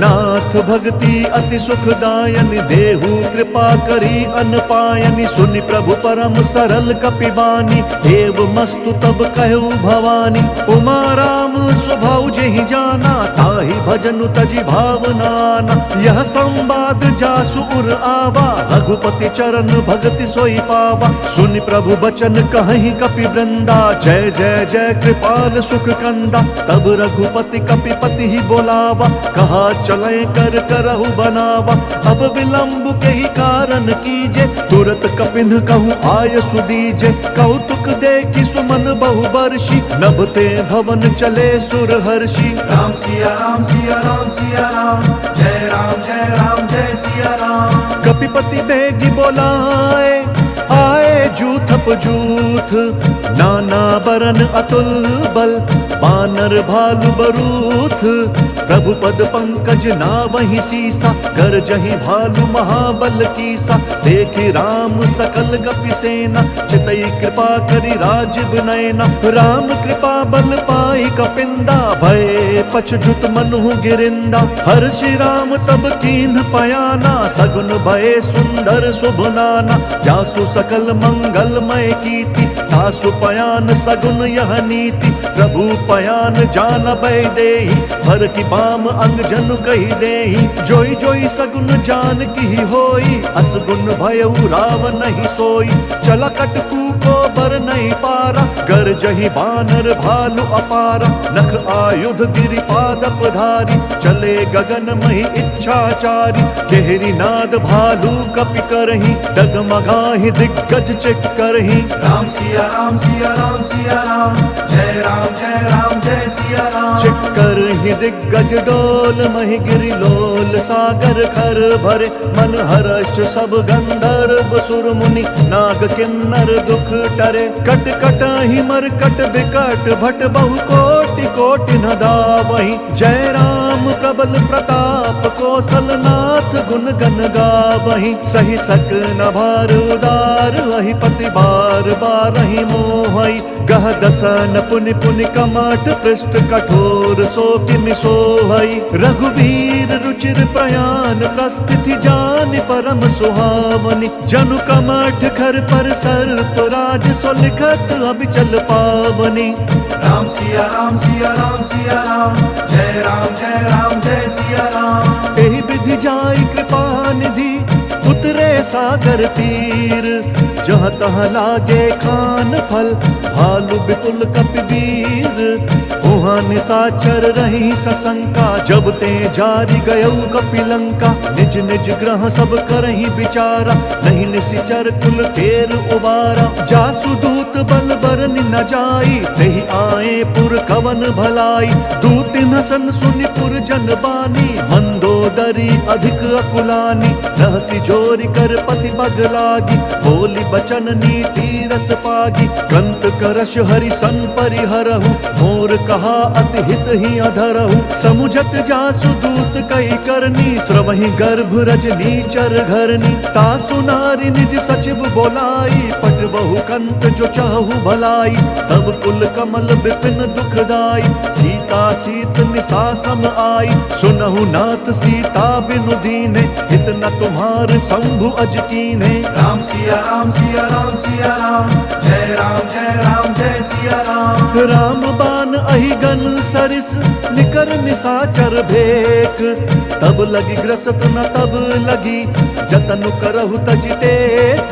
नाथ भक्ति अति सुखदायन देहु कृपा करी अन पायनि। सुनि प्रभु परम सरल कपिबानी एव मस्तु तब कहु भवानी। उमा राम स्वभाव जेहि जाना ताहि भजनु तजि भावनाना। यह संवाद जासु उर आवा रघुपति चरण भगति सोई पावा। सुनि प्रभु बचन कहि कपि वृंदा जय जय जय कृपाल सुख कंदा। तब रघुपति कपिपति ही बोलावा कहा चले कर करहु बनावा। अब विलंब के ही कारण कीजे तुरत कपिन कहूँ आय सुदीजे। कौतुक देखी सुमन बहु बरसी नभते भवन चले सुर हर्षि। राम सिया राम सिया राम सिया राम जय राम जय सिया राम। कपिपति बेगी बोलाए आए जूथप जूथ। नाना बरन अतुल बल बानर भालु बरूथ। प्रभु पद पंकज नावहि सीसा गरजहि भालु महाबल कीसा। देखि राम सकल गपि सेना चितई कृपा करि राजीव नयना। राम कृपा बल पाई कपिंदा भय पछजुत मनु गिरिंदा। हर्षि राम तब कीन्ह पयाना सगुन भय सुंदर शुभ नाना। जासु सकल मंगलमय कीति तासु पयान सगुन यह नीति। प्रभु पयान जान भय देहि हर की बाम अंग जनु कही देहि। जोई जोई सगुन जान की होई असगुन भयउ राव नहीं सोई। चला कटकू को बर नहीं पारा कर जही बानर भालु अपारा। नख आयुध गिरिपादप धारी चले गगन मही इच्छाचारी। केहरी नाद भालु कपि करही डगमगाहि दिग्गज चित करही। राम सिया राम सिया राम सिया राम जय राम जय सिया राम। चिक्कर ही दिग्गज डोल मही गिरि लोल सागर खर भरे। मन हर्ष सब गंधर्व सुर मुनि नाग किन्नर दुख टरे। कट कट ही मरकट बिकट भट बहु कोटि कोटि न दावहि। जय राम प्रबल प्रताप कौशल नाथ गुण गन गावहि। सही सक न भार उदार वही पति बार बारहि मोहई। गह दसन पुनि पुनि कमठ पृष्ठ कठोर सो किमि सोहई। रघुवीर रुचिर प्रयाण प्रस्थिति जान परम सुहावनी। जनु कमठ खर पर सर्प राज सो लिखत अबिचल पावनी। राम सिया राम सिया राम सिया राम जय सिया राम। एहि विधि जाई कृपा निधि उतरे सागर तीर। जहाँ तहाँ लागे खान फल भालु विपुल कपिवीर। उहाँ निशाचर रही सशंका जब ते जारी गयऊ कपिलंका। निज निज ग्रह सब करही विचारा नहीं निशिचर कुल केर उबारा। जासु दूत बल बरनि न जाई तेहि आए पुर कवन भलाई। दूत न सन सुनि पुर जन बानी मंदोदरी अधिक अकुलानी। रहसी जोरी कर पति बग लागी बोली बचन नीति रस पागी। कंत करश हरि सन परिहरहु मोर कहा अति हित ही अधरहु। समुझत जासु दूत कई करनी श्रवहि गर्भ रजनी चर घरनी। तासु नारी निज सचिव बोलाई पट बहु कंत जो चाहु भलाई। तब कुल कमल विपिन दुखदाई सीता सीत निशा सम आई। सुनहु नाथ सीता बिनु दीने हित न तुम्हार शंभु अज कीन्हे। राम सिया राम सिया राम सिया राम जय सिया राम। राम बान अहिगन सरिस निकर निशाचर भेक। तब लगी ग्रसत न तब लगी जतन करहु तजि टेक।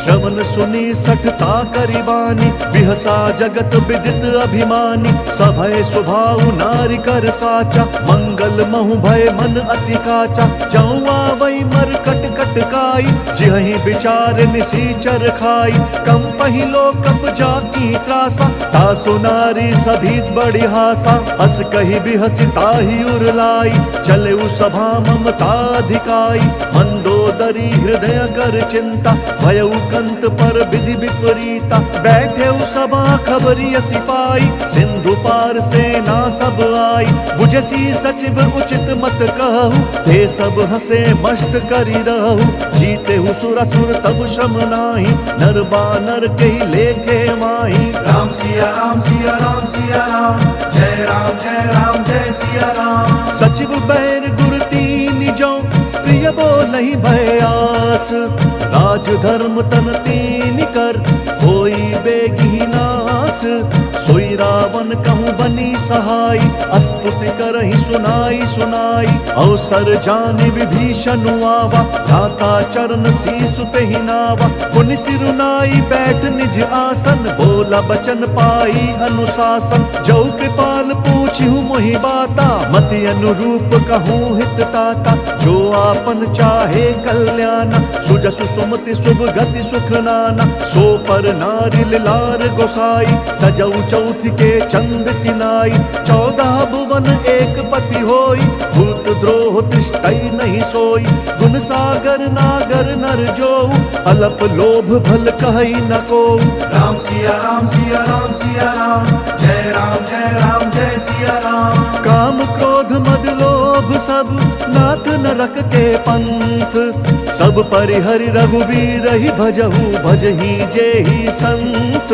श्रवण सुनी सठता करिबानी बिहसा जगत विदित अभिमानी। सभय स्वभाव नारी कर साचा मंगल महु भय मन अति काचा। जाऊँ आवई मर कट कट काई जिहि विचार निशीचर खाई। कम पहिलो कब जाकी त्रासा तासु नारी सभी बड़ी हासा। हस कही बिहसी ताहि उर लाई चले सभा ममता धिकाई। मंदोदरी हृदय कर चिंता भयउ कंत पर विधि विपरीता। बैठे सभा खबरी सिपाई सिंधु पार सेना सब आई। बुझसी सच शिव उचित मत कहु, ते सब हंसे मस्त करी रहु। जीते हु सुरसुर तब श्रम नाही, नर बानर के लेखे माही। राम सिया राम सिया राम सिया राम, जय राम जय सिया राम। सचिव बैर गुर तीन जो, प्रिय बोलहि भयास। राज धर्म तन तीन कर, होई बेगी नास। सोई रावण कहूँ बनी सहाय, अस्तुति करहि सुनाई सुनाई। अवसर जाने विभीषण आवा, भ्राता चरण सीसु तेहि नावा। पुनि सिरुनाई बैठ निज आसन, बोला बचन पाई अनुशासन। जो कृपाल पूछिहु मोहि बाता, मति अनुरूप कहूँ हित ताता। जो आपन चाहे कल्याण, सुजसु सुमति शुभ गति सुख नाना। सो पर नारी लार गोसाई, तजऊ चौथ के चंद किनाई। 14 भुवन एक पति होई, भूत द्रोह तिष्ठई नहीं सोई। गुण सागर नागर नर जोऊ, अलप लोभ भल कहई न कोऊ। राम सिया राम सिया राम सिया राम, जय राम जय सिया राम। काम क्रोध मद लोभ सब, नाथ नरक के पंथ। सब परिहरि रघुवीर ही भजहु, भजहि जेहि संत।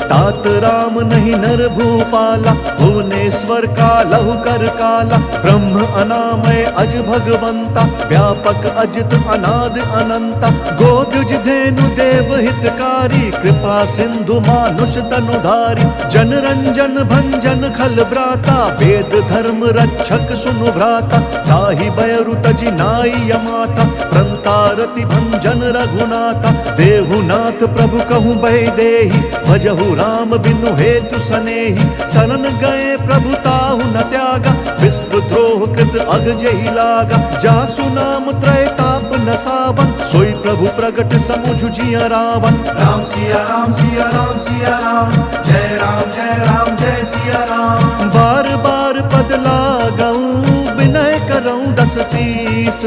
तात राम नहीं नर भूपाला, भुवनेश्वर कालहु कर काला। ब्रह्म अनामय अज भगवंता, व्यापक अजित अनाद अनंता। गोदुज धेनु देव हितकारी, कृपा सिंधु मानुष तनुधारी। जन रंजन भंजन खल ब्राता, वेद धर्म रक्षक सुनु भ्राता। ताहि बयरु तजि नाई यमाता, प्रंतारति भंजन रघुनाथा। देहुनाथ प्रभु कहूँ बहि देहि, भजहु राम बिनु हेतु सनेहि। शरण गए प्रभु ताहु न त्यागा, विश्व द्रोह कृत अग जेहि लागा। जासु नाम त्रैताप न सावन, सोई प्रभु प्रगट समुझ जिया रावण। राम सिया राम सिया राम सिया राम, जय राम जय सिया राम। बार बार पद लागऊं, विनय करऊं दस शीस।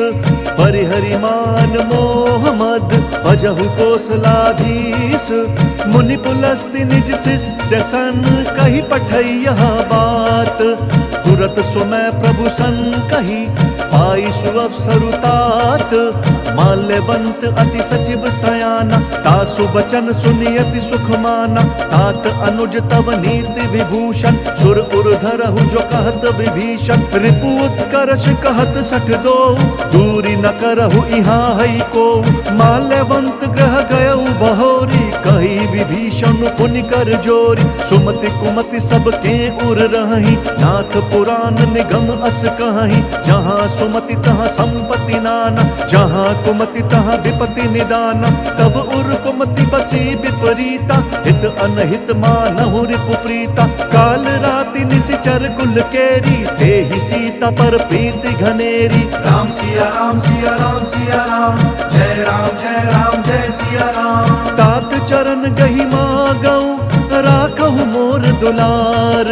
परिहरि मान मोह मद, भजहु कोसलाधीश। मुनि पुलस्ति निज शिष्य सन, कही पठई यह बात। तुरत सुमय प्रभु सन कही, पाई सुअवसरु तात। माल्यवंत अति सचिव सयाना, तासु बचन सुनि अति सुख माना। तात अनुज तव नीति विभूषण, सुर उर धरहु जो कहत विभीषण। रिपु उत्कर्ष कहत सठ दो, दूरी न करहु इहाँ हई को। माल्यवंत ग्रह गयउ बहोरी, कही विभीषण पुनि कर जोरी। सुमति कुमति सब के उर रही, नाथ पुराण निगम अस कहीं। जहाँ सुमति तहाँ संपत्ति नाना, जहाँ कुमति तहाँ विपत्ति निदाना। तब उर कुमति बसी विपरीता, हित अनहित मानहु रिपु प्रीता। काल राति निशिचर कुल केरी, तेहि सीता पर प्रीति घनेरी। राम सिया राम सिया राम सिया राम, जय राम जय सिया राम। तात चरण गहि मागऊं, राखहु मोर दुलार।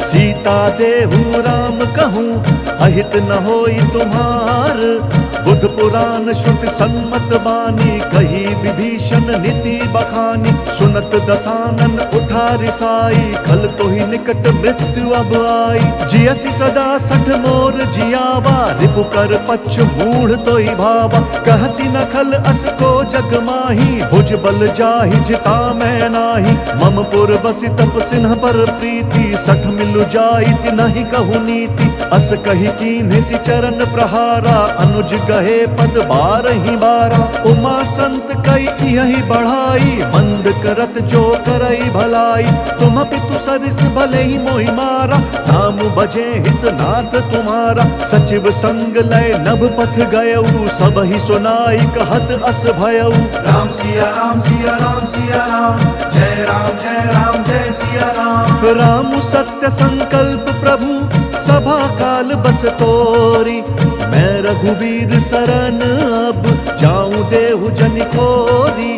सीता देहु राम कहूँ, अहित न होई तुम्हार। बुध पुराण श्रुति सम्मत बानी, कही विभीषण नीति बखानी। सुनत दसानन उठा रिसाई, खल तो ही निकट मृत्यु अब आई। जियसि सदा सठ मोर जियावा, रिपु कर पक्ष मूढ़ तो ही भावा। कहसी न खल अस को जग माही, भुज बल जाहि जिता मैं नाही। मम पुर बसि तप सिन्ह पर प्रीति, सठ मिलु जाइत नहीं कहु नीति। अस कही कीन्हि सि चरण प्रहारा, अनुज गहे पद बारहि बारा। उमा संत कई यही बढ़ाई, मंद करत जो करई भलाई। तुम पितु सरिस भले ही मोहि मारा, नाम बजे हित नाथ तुम्हारा। सचिव संग लय नभ पथ गयऊ, सब ही सुनाई कहत अस भयऊ। राम सिया राम सिया राम सिया राम, जय राम जय सिया राम। राम सत्य संकल्प प्रभु, सभा काल बस तोरी। मैं रघुवीर शरण अब, जाऊं देहु जन खोरी।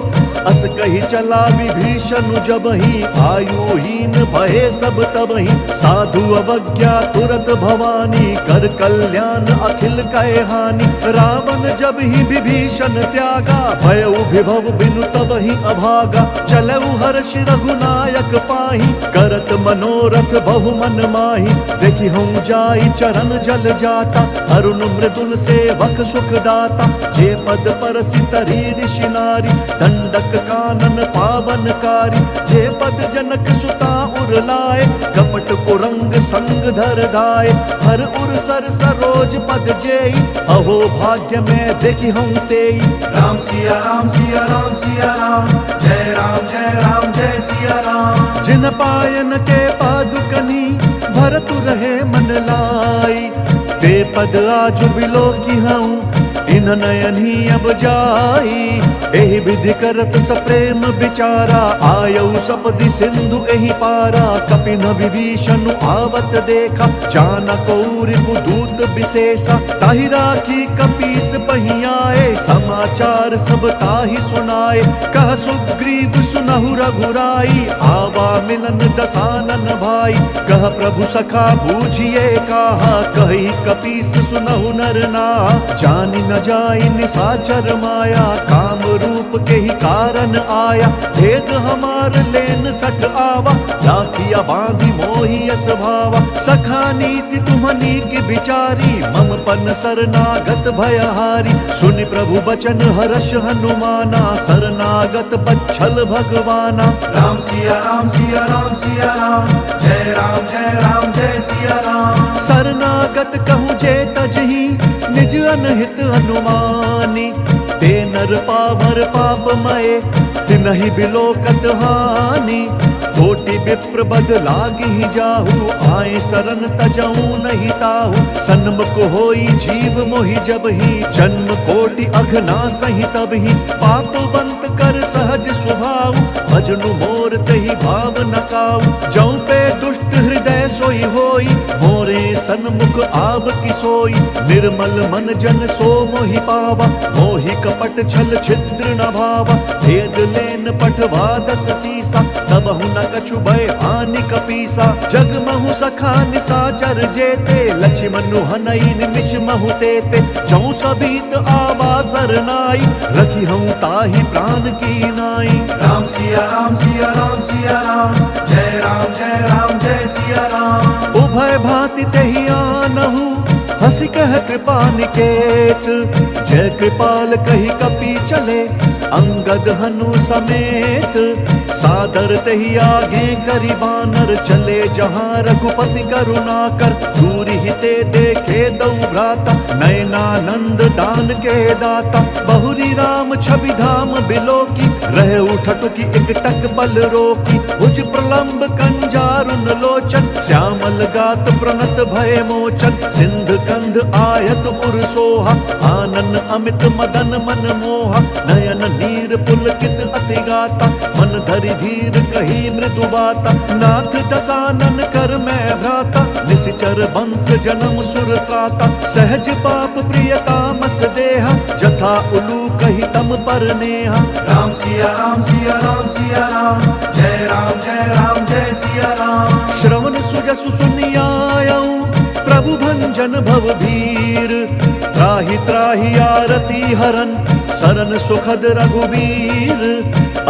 अस कही चला विभीषण जब ही आयुहीन भये सब तब ही साधु अवज्ञा तुरत भवानी कर कल्याण अखिल कहे हानि रावण जब ही विभीषण त्यागा भय विभव बिनु तब ही अभागा चलऊ हर्ष रघुनायक पाही करत मनोरथ बहु मन माही देखी हम जाई चरण जल जाता अरुण मृदुल सेवक सुख दाता जे पद पर सितरी ऋषि नारी दंडक कानन पावनकारी जे पद जनक सुता उर लाए कपट कुरंग संग धर धाय हर उर सर सरोज पद जेई अहो भाग्य में देखी हम तेई राम सिया राम सिया राम सिया राम जय राम जय सिया राम जिन पायन के पादुकनी भरत रहे मन लाई ते पद आजु बिलो की हूँ इन नयन ही अब जाई एहि विधि करत सप्रेम विचारा आयऊ सपदि सिंधु एहि पारा कपिन विभीषण आवत देखा चानक दूत विशेषा ताहि राखी कपीस पहियाए समाचार सब ताहि सुनाए कह सुग्रीव सुनहु रघुराई आवा मिलन दसानन भाई कह प्रभु सखा बूझिए कहा कही कपीस सुनहु नर नाहा जानि न जाई निसाचर माया काम रूप के ही कारण आया भेद हमार लेन सठ आवा राखिया बांधी मोही यस भावा सखा नीति तुम्हनी की बिचारी मम पन शरणागत भयहारी सुनि प्रभु बचन हर्ष हनुमाना शरणागत बच्छल भगवाना राम सिया राम सिया राम सिया राम जय राम जय सिया राम शरणागत कहूँ जे तजही निज अनहित हनुमानी ते नर पावर पापमय तिनहि बिलोकत हानि कोटि विप्र बद लागी जाहु आए शरण तजऊ नहीं ताहु सन्मुख होई जीव मोहि जब ही जन्म कोटि अघना सही तब ही पापवंत कर सहज स्वभाव भजनु मोर तहि भाव नकाऊ जौ पे दुष्ट हृदय सोई होई मोरे सन्मुख आव की सोई निर्मल मन जन सो मोहि पावा मोहि कपट छल छिद्र न भावा भेद लेन पठवा दस सीसा तब न कछु भय हानि कपीसा जग महु सखा निसाचर जेते लक्ष्मण हनई निमिष महु तेते जौ सबीत आवा सरनाई रखी हूँ ताहि प्राण की नाई राम सिया राम सिया राम सिया राम जय सिया राम उभय भांति तेहि आनहु हंसी कह कृपा निकेत जय कृपाल कही कपी चले अंगद हनु समेत सादर तही आगे करी बानर चले जहाँ रघुपति करुणा कर दूरी हिते देखे दौ भ्राता नयनानंद दान के दाता बहुरी राम छवि धाम बिलोकी रहे उठट की एक टक बल रोकी भुज प्रलंब कंजारुन लोचन श्यामल गात प्रणत भय मोचन सिंध कंध आयत उर सोहा आनन अमित मदन मन मोहा नयन नीर पुलकित अति गाता मन धरि धीर कही मृदु बाता नाथ दसानन कर मैं भ्राता निशिचर वंश जन्म सुर त्राता सहज पाप प्रियता मस देहा जथा उलू कही तम पर नेहा राम सिया राम सिया राम सिया राम जय सिया राम श्रवण सुजसु सुनियायऊ प्रभु भंजन भव भीर त्राहि त्राहि आरती हरन सरन सुखद रघुवीर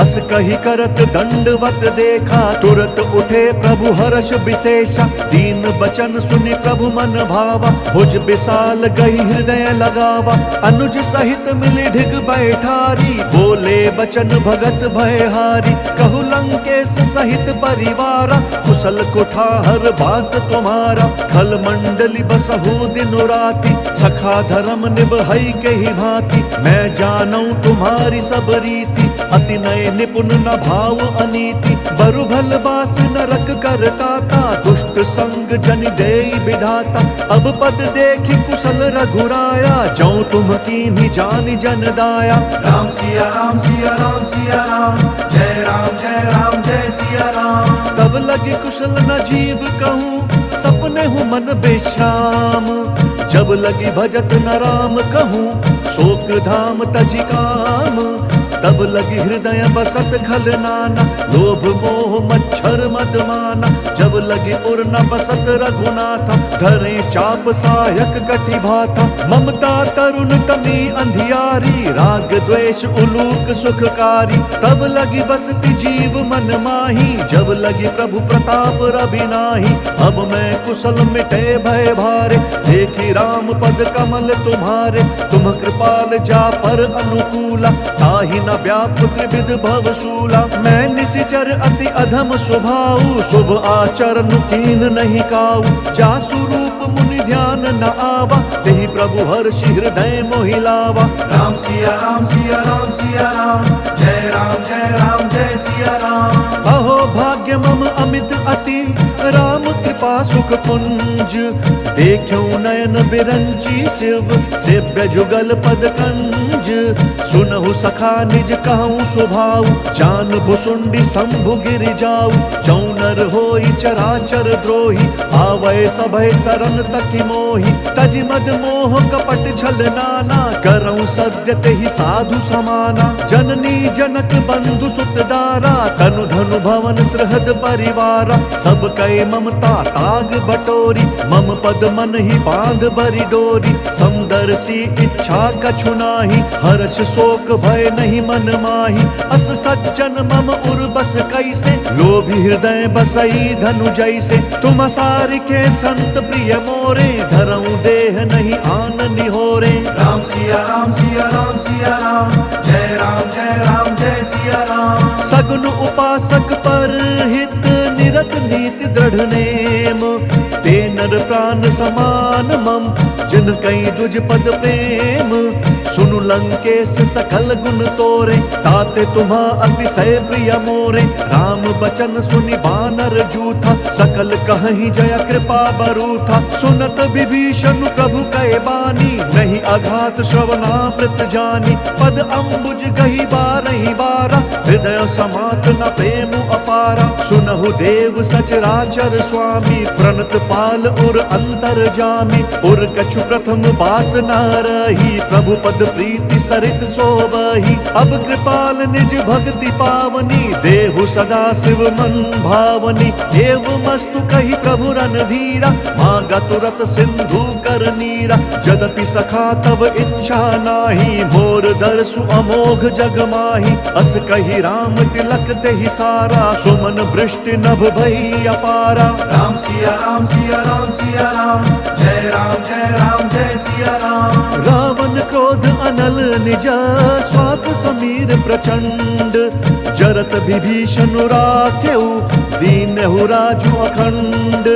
अस कही करत दंडवत देखा तुरत उठे प्रभु हर्ष विशेषा दीन बचन सुनि प्रभु मन भावा भुज विशाल गई हृदय लगावा अनुज सहित मिली ढिग बैठारी बोले बचन भगत भयहारी कहु लंकेश सहित परिवारा कुशल कुठार बास तुम्हारा खल मंडली बसहु दिन राति सखा धर्म निभई के ही भांति मैं जानू तुम्हारी सब रीति अति नय निपुण न भाव अनीति बरु भल बास नरक करताता दुष्ट संग जन देई विधाता अब पद देखी कुशल रघुराया जौ तुम कीन्ही जानि जन दाया राम सिया राम सिया राम सिया राम जय सिया राम तब लगी कुशल न जीव कहूँ सपने हूँ मन बेश्राम जब लगी भजत न राम कहूँ शोक धाम तजि काम तब लगी हृदय बसत खल नाना, लोभ मोह मच्छर मद माना। जब लगी उर न बसत रघुनाथा, धरे चाप सायक कटि भाथा। ममता तरुण तमी अंधियारी, राग द्वेष उलूक सुखकारी। तब लगी बसती जीव मन माही, जब लगी प्रभु प्रताप रवि नाही। अब मैं कुशल मिटे भय भारे, देखी राम पद कमल तुम्हारे। तुम कृपाल जा पर अनुकूला, ताहि न व्याप त्रिविध भवशूला। मैं निशिचर अति अधम स्वभाव, शुभ आचरण कीन नहीं काऊ। जासु रूप मुनि ध्यान न आवा, तेहि प्रभु हर्षि हृदय मोहि लावा। राम सिया राम सिया राम सिया राम, जय राम जय सिया राम। अहो भाग्य मम अमित अति, राम कृपा सुख पुंज। देखो नयन बिरंची शिव, सेव्य जुगल पद कंज। सुनहु सखा निज कहूँ स्वभाव, जान भुसुंडी शंभु गिर जाऊ। जौनर होई चराचर द्रोही, आवै सभय सरन तकि मोहि। तजि मद मोह कपट छल नाना, करऊँ सद्य तेहि साधु समाना। जननी जनक बंधु सुत दारा, तनु धनु भवन सृहद परिवारा। सब कै ममता ताग बटोरी, मम पद मन ही बांध बरी डोरी। समदर्शी इच्छा कछु नाही, हर्ष शोक भय नहीं मन माही। अस सज्जन मम उर बस कैसे, लोभी हृदय बसई धनु जैसे। तुम सारि के संत प्रिय मोरे, धरऊँ देह नहीं आन निहोरे। राम सिया राम सिया राम सिया राम, जय राम जय सिया राम। सगुन उपासक पर हित, निरत नीति दृढ़ नेम। ते नर प्राण समान मम, जिन कई दुज पद प्रेम। सुनु लंकेश सकल गुण तोरे, ताते तुम्हा अतिशय प्रिय मोरे। राम बचन सुनि बानर जूथा, सकल कहहि जय कृपा बरूथा। सुनत विभीषण प्रभु कै बानी, नहीं अघात श्रवणामृत जानी। पद अम्बुज गही बारहि बारा, हृदय समात न प्रेम अपारा। सुनहु देव सचराचर स्वामी, प्रणत पाल उर अंतर जामी। उर कछु प्रथम बास न रही, प्रभु पद प्रीति सरित सोबही। अब कृपाल निज भक्ति पावनी, देहु सदा शिव मन भावनी। एवमस्तु कही प्रभु रणधीरा, मांगा तुरत सिंधु कर नीरा। जदपि सखा तब इच्छा नाही, मोर दर्शु अमोघ जग माही। अस कही राम तिलक तेहि सारा, सुमन वृष्टि नभ भई अपारा। राम सिया राम सिया राम सिया राम, जय राम जय सिया राम। रावण क्रोध अनल निज, श्वास समीर प्रचंड। जरत विभीषण राखेउ, दीनहु राजु अखंड।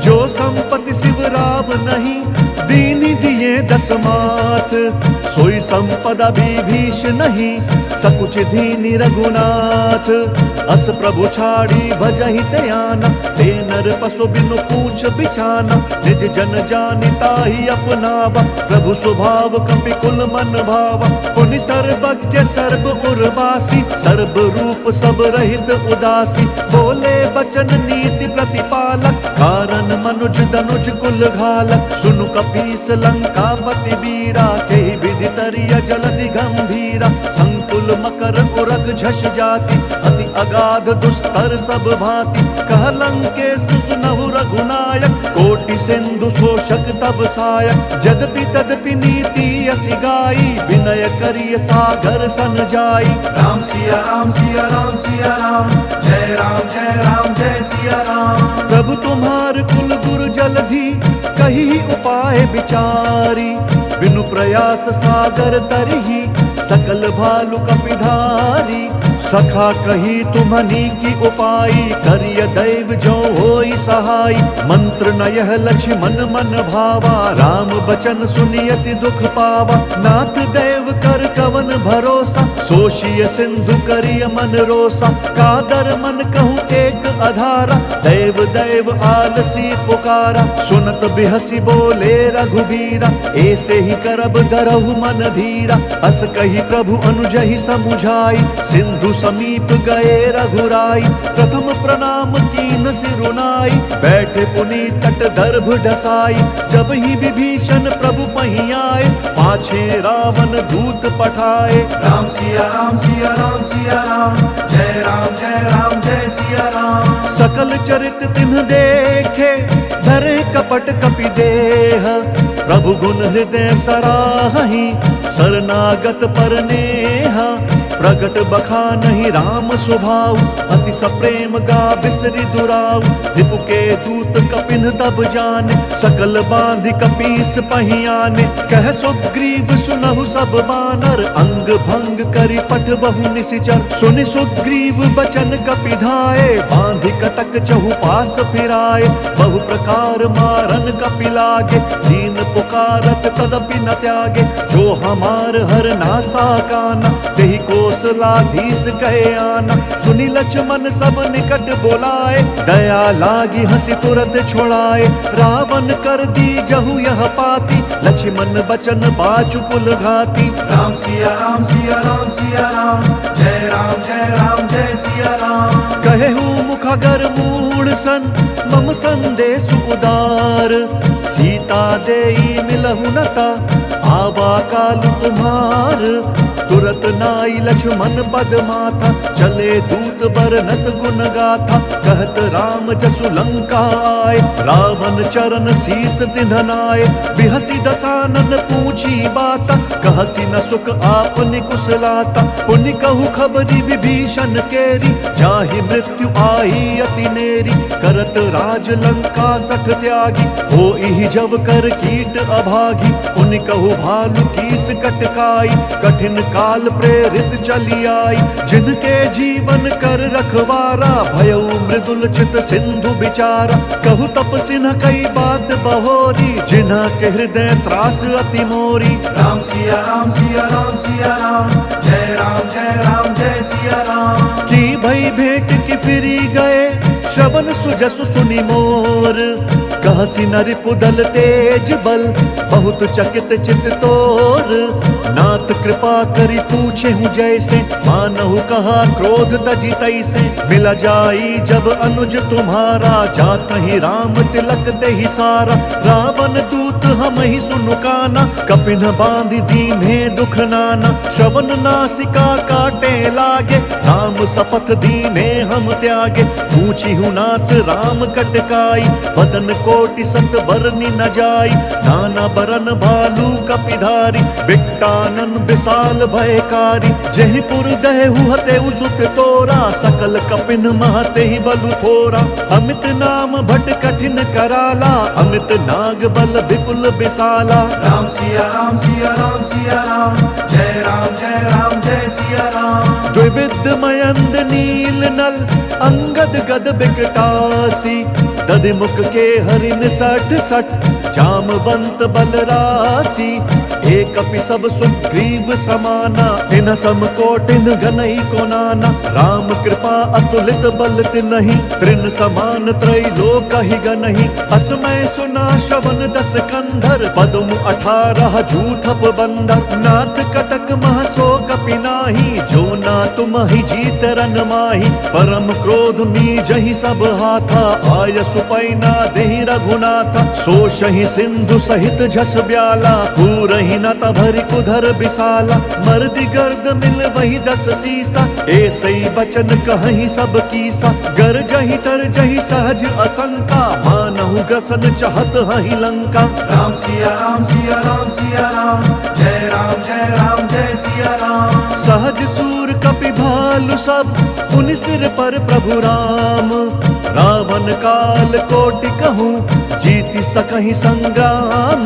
जो संपत्ति शिव राव नहीं, दीनि दिए दस मात। सोई संपदा विभीषण नहीं, सकुच दीनि रघुनाथ। अस प्रभु छाड़ी भजहि त्याना, ते नर पशु बिनु पूछ बिछाना। निज जन जानि ताहि अपनावा, प्रभु स्वभाव कपि कुल मन भावा। पुनि सर्वज्ञ सर्व उर्वासी, सर्व रूप सब रहित उदासी। बोले बचन नीति प्रतिपालक, कारण मनुज दनुज कुल घालक। सुनु कपीस लंकापति वीरा, केहि विधि तरिय जलधि गंभीरा। संकुल मकर उरग झष जाति, अति अगाध दुस्तर सब भांति। कह लंकेश सुनहु रघुनायक, कोटि सिंधु शोषक तब सायक। जदपि तदपि नीति असि गाई, विनय करिय सागर सन जाई। राम सिया राम सिया राम सिया राम, जय राम जय सिया राम। प्रभु तुम्हार कुल गुरु जलधि, कही उपाय विचारी। बिनु प्रयास सागर तरही, सकल भालु कपिधारी। सखा कही तुम्हनी की उपाई, करिय दैव जो होई सहाय। मंत्र न यह लक्ष्मण मन भावा, राम बचन सुनियति दुख पावा। नाथ देव कर कवन भरोसा, सोशिय सिंधु करिय मन रोसा। कादर मन कहूँ एक अधारा, दैव दैव आलसी पुकारा। सुनत बिहसी बोले रघुबीरा, ऐसे ही करब धरहु मन धीरा। अस कही प्रभु अनुजहि समुझाई, सिंधु समीप गए रघुराई। प्रथम प्रणाम कीन सिरुनाई, बैठे पुनि तट दर्भ ढसाई। जब ही विभीषण प्रभु पही आए, पाछे रावण दूत पठाए। राम सिया सिया राम सिया राम सिया राम, जय राम जय सिया राम। सकल चरित तिन्ह देखे, धरे कपट कपि देह, प्रभु गुण हृदय सराहि, शरणागत पर नेहा। प्रगट बखानहि राम स्वभाव, अति सप्रेम गा बिसरि दुराऊ। रिपु के दूत कपिन तब जाने, सकल बांधि कपीस पहियाने। कह सुग्रीव सुनहु सब बानर, अंग भंग करि पठ बहु निशिचर। सुनि सुग्रीव बचन कपि धाये, बांधि कटक चहु पास फिराए। बहु प्रकार मारन कपि लागे, दीन पुकारत तदपि न त्यागे। जो हमार हर नासा काना, तेहि कोसलाधीश कहे आना। सुनि लक्ष्मण सब निकट बोलाए, दया लागी हंसी तुरत छोड़ाए। रावण कर दी जहु यह पाती, लक्ष्मण बचन बाचु कुल घाती। राम सिया राम सिया राम सिया राम, जय राम जय सिया राम। कहेहु मुखगर मूढ़ सन, मम संदेश उदार। सीता देई मिलहु नता, आवा काल तुम्हार। तुरत नाई लक्ष्मण पद माथा, चले दूत बरनत गुण गाथा। कहत राम जसु लंका आए, रावण चरण शीस तिन्ह नाए। बिहसी दसानन पूछी बाता, कहसी न सुख आपनि कुशलाता। पुनि कहु खबरी विभीषण केरी, जाहि मृत्यु आई अति नेरी। करत राज लंका सठ त्यागी, होई जब कर कीट अभागी। पुनि कहु भालु कीस कटकाई, कठिन काल प्रेरित चली आई। जिनके जीवन कर रखवारा, भयउ मृदुल चित सिंधु बिचारा। कहु तपस्वी न कई बात बहोरी, जिन्हा के हृदय त्रास अति मोरी। राम सिया राम सिया राम सिया राम, जय राम जय सिया राम। की भई भेंट की फिरी गए, श्रवण सुजसु सुनि मोर। कहसी नरि पुदल तेज बल, बहुत चकित चित तोर। नाथ कृपा करि पूछे हूँ जैसे, मानहु कहा क्रोध तजी तैसे। मिला जाई जब अनुज तुम्हारा, जात ही राम तिलक देहि सारा। रावण दूत हम ही सुनु काना, कपिन बांधि दीन्हे दुख नाना। श्रवण नासिका काटे लागे, राम शपथ दीने हम त्यागे। पूछी हूँ नाथ राम कटकाई, बदन कोटि सत बरनी न जाई। नाना बरन भालू कपिधारी, बिकटानन विशाल भयकारी। जयपुर दहु हतेउ सुत तोरा, सकल कपिन महते ही बलु थोरा। अमित नाम भट कठिन कराला, अमित नाग बल विपुल विशाला। राम सिया राम सिया राम सिया राम, जय राम जय सिया राम। द्विविध मयंद नील नल, अंगद गद बिकटासी। दधिमुख के हरिन सठ सठ, जामवंत बलरासी। एक कपि सब सुग्रीव समाना, इन सम कोटिन गनई को नाना। राम कृपा अतुलित बल तिनहि, त्रिन समान त्रैलोक ही गनहि। असमय सुना श्रवण दस कंधर, पदम 18 जूथप बंदर। नाथ कटक मह सो कपि नाही, जो ना तुम ही जीत रन माही। परम क्रोध मी जहि सब हाथा, आय सुपैना देहि रघुनाथा। सोषहि सिंधु सहित झस ब्याला, पूरहि न तभरि कुधर विशाला। मर्दि गर्द मिल वही 10 सीसा, ऐसई बचन कहहि सब कीसा। गरजहि तरजहि सहज असंका, मानहु ग्रसन चहत हहि लंका। राम सिया राम सिया राम सिया राम, जय राम जय सिया राम। सहज सूर कपि भालु सब, पुनि सिर पर प्रभु राम। रावण काल कोटि कहूँ, जीति सकहि संग्राम।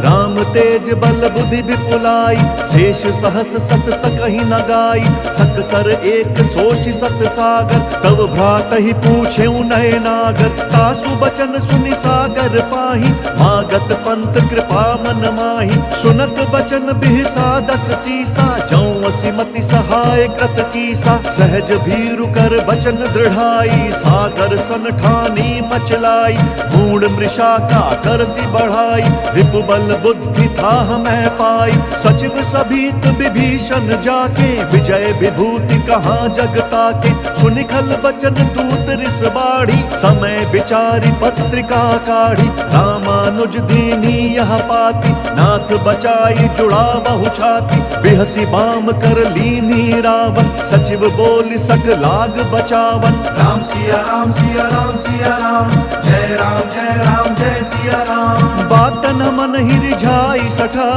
राम तेज बल बुद्धि विपुलाई, शेष सहस सत सकहि न गाई। सकसर एक सोचि सत सागर, तब भ्रातहि पूछेउ नय नागर। तासु बचन सुनि सागर पाहि, मागत पंत कृपा मन माहि। सुनत बचन बिहसा 10 सीसा, जौं असिमति सहाय कृत कीसा। सा, सहज भीरु कर बचन दृढ़ाई, सागर सन ठानी मचलाई, मूड मृषा का करसी बढ़ाई, रिपु बल बुद्धि था मैं पाई, सचिव सभीत विभीषण जाके, विजय विभूति कहाँ जगता के, सुनिखल बचन दूत रिस बाढ़ी, समय विचारी पत्रिका काढ़ी, रामानुज दीनी यह पाती, नाथ बचाई जुड़ा बहु छाती, बिहसी बाम कर लीनी रावण, सचिव बोल सट लाग बचावन। राम सिया राम सिया राम सिया राम, जय राम जय सिया राम। बात न मन ही रिझाई सठा,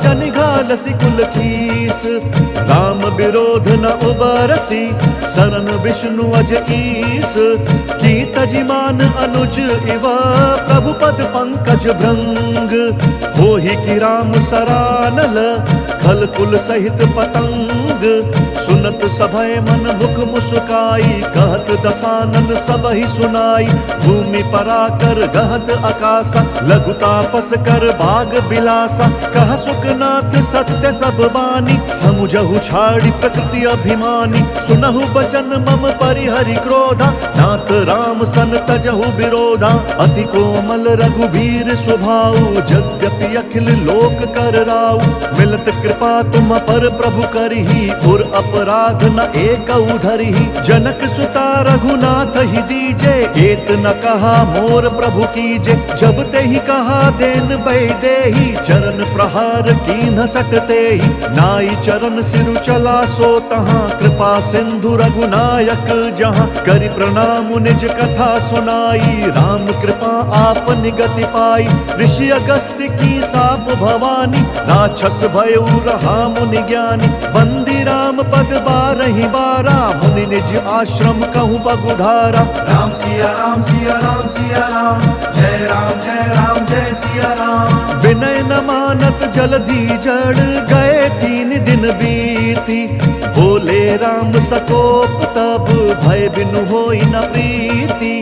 जन घालसी कुल खीस, राम विरोध न उबरसी, शरण विष्णु अज ईस, की तजिमान अनुज इवा, प्रभु पद पंकज भृंग, होहि की राम सरानल, खल कुल सहित पतंग, सुनत सभय मन मुख मुस्काई, कहत दसानन सब ही सुनाई, भूमि पराकर गहत आकाशा, लघु तापस कर बाग बिलासा, कह सुखनाथ सत्य सब बानी, समुझहु छाड़ी प्रकृति अभिमानी, सुनहु बचन मम परिहरि क्रोधा, नाथ राम सन तजहु विरोधा, अति कोमल रघुबीर स्वभाव, यद्यपि अखिल लोक कर राउ, मिलत कृपा तुम पर प्रभु करही, और अपराध न एक धरही, जनक सुता रघुनाथ ही दीजे, एत न कहा मोर प्रभु कीजे, जब ते ही कहा देन बै देही, चरण प्रहार कीन्ह सटते ही, नाई चरण सिरु चला सो तहाँ, कृपा सिंधु रघुनायक जहाँ, करि प्रणाम निज कथा सुनाई, राम कृपा आप निगति पाई, ऋषि अगस्त्य की साप भवानी, राक्षस भयउ रहा मुनि ज्ञानी, बंदी राम पद बारहि बारा, मुनि निज आश्रम कहूँ बगुधारा। राम सिया राम सिया राम सिया राम, जय राम जय सिया राम। विनय न मानत जलधि जड़ गए 3 दिन बीती, बोले राम सकोप तब भय बिनु होई न प्रीति,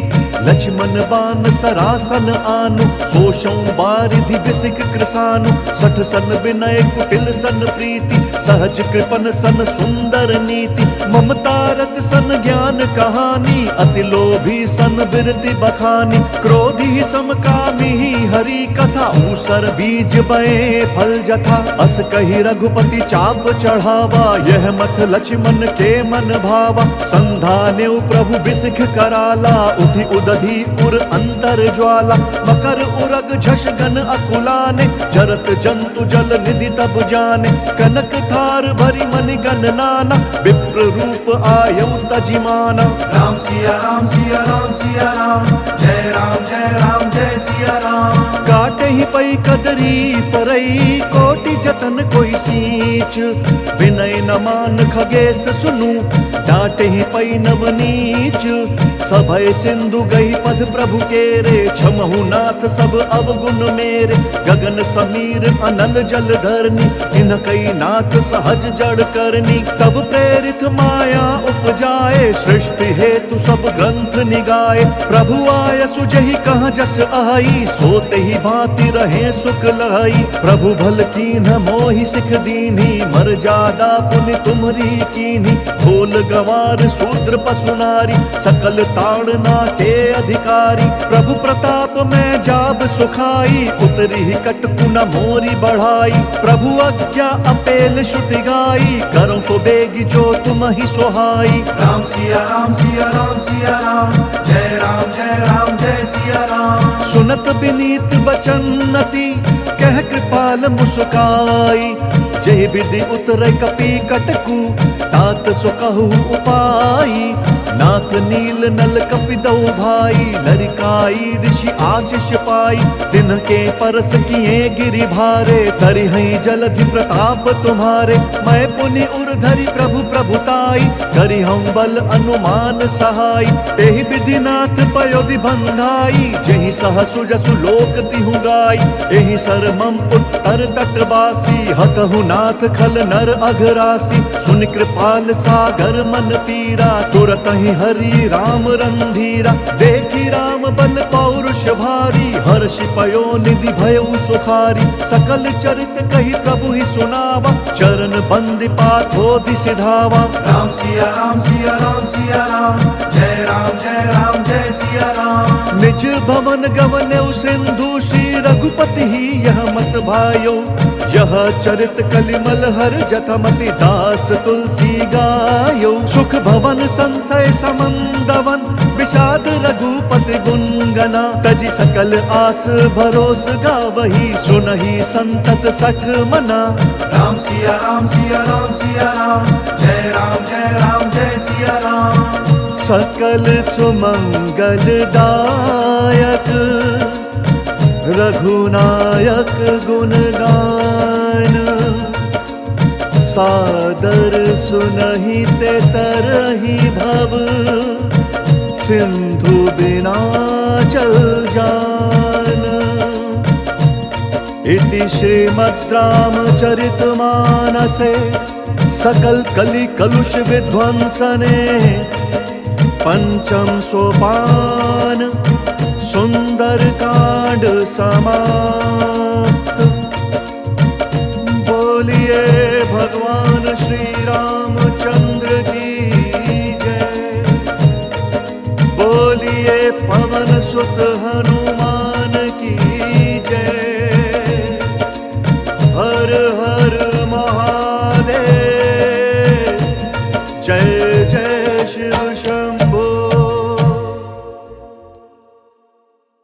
लक्ष्मण बान सरासन आनु, सोषौ बारिधि बिसिक कृसानु, सठ सन विनय कुटिल सन प्रीति, सहज कृपन सन सुंदर नीति, ममता रत सन ज्ञान कहानी, अति लोभी सन बिरति बखानी, क्रोधी समकामी हरि कथा, ऊसर बीज बए फल जथा, अस कही रघुपति चाप चढ़ावा, यह मत लक्ष्मण के मन भावा, संधाने प्रभु बिसिख कराला, उठि उदधि उर अंतर ज्वाला, मकर उरग झष गन अकुलाने, जरत जंतु जल निधि तब जाने, कनक थार भरी मनि गन नाना, विप्र रूप आयौ तजिमाना। राम सिया राम सिया राम सिया राम, जय राम जय सिया राम। काटे ही पई कदरी तरई, कोटि जतन कोई सींच, विनय न मान खगेश सुनु, डांटे ही पई नवनीच, सभय सिंधु गई पद प्रभु केरे, क्षमहु नाथ सब अवगुण मेरे, गगन समीर अनल जल धरनी, इन कई नाथ सहज जड़ करनी, तब प्रेरित माया उपजाए, सृष्टि हेतु सब ग्रंथ निगाए, प्रभु आय सुजहि कहाँ जस आई, सोते ही भांति रहे सुख लाई, प्रभु भल कीन्ह मोहि सिख दीन्ही, मर्यादा पुनि तुम्हरी कीन्ही, भोल गवार शूद्र पशु नारी, सकल ताड़ना के अधिकारी, प्रभु प्रताप में जाब सुखाई, उतरी ही कटकु न मोरी बढ़ाई, प्रभु आज्ञा अपेल श्रुति गाई, करो सो बेगी जो तुम ही सोहाई। राम सिया राम सिया राम सिया राम, जय राम जय सिया राम। सुनत विनीत बचन अति, कह कृपाल मुस्काई, जय विधि उतरे कपि कटकु, तात सो कहु उपाई, नाथ नील नल कपि दऊ भाई, लरिकाई ऋषि आशीष पाई, तिनके परस किए गिरि भारे, तरि हई जलधि प्रताप तुम्हारे, मैं पुनि उर्धरि प्रभु प्रभुताई, करि हम बल अनुमान सहाय, एहि विधि नाथ पयोधि बंधाई, जेहि सहसु जसु लोक तिहु गाई, एहि सर मम उत्तर तटवासी, हतहु नाथ खल नर अघरासी, सुनि कृपाल सागर मन पीरा, तुरत कहीं हरि राम रणधीरा, देखी राम बल पौरुष भारी, हर्ष पयो निधि भयउ सुखारी, सकल चरित कही प्रभु ही सुनावा, चरण बंदी पाथोधि सिधावा। राम सिया राम सिया राम सिया राम, जय राम जय सिया राम। निज भवन गवन्यौ सिंधु, श्री रघुपति ही यह मत भायो, यह चरित कलिमल हर जथमति, दास तुलसी गायो। सुख भवन संशय समंदवन, विषाद रघुपति गुणगना, तजि सकल आस भरोस गावही, सुनहि संतत सठ मना। राम सिया राम सिया राम सिया राम, जय राम जय सिया राम। सकल सुमंगल दायक, रघुनायक गुण गान, सादर सुनहि ते तरहि भव, सिंधु बिना जल जान। इति श्रीमद् रामचरितमानसे सकल कलि कलुष विध्वंसने, पंचम सोपान सुंदर कांड समाप्त। बोलिए भगवान श्री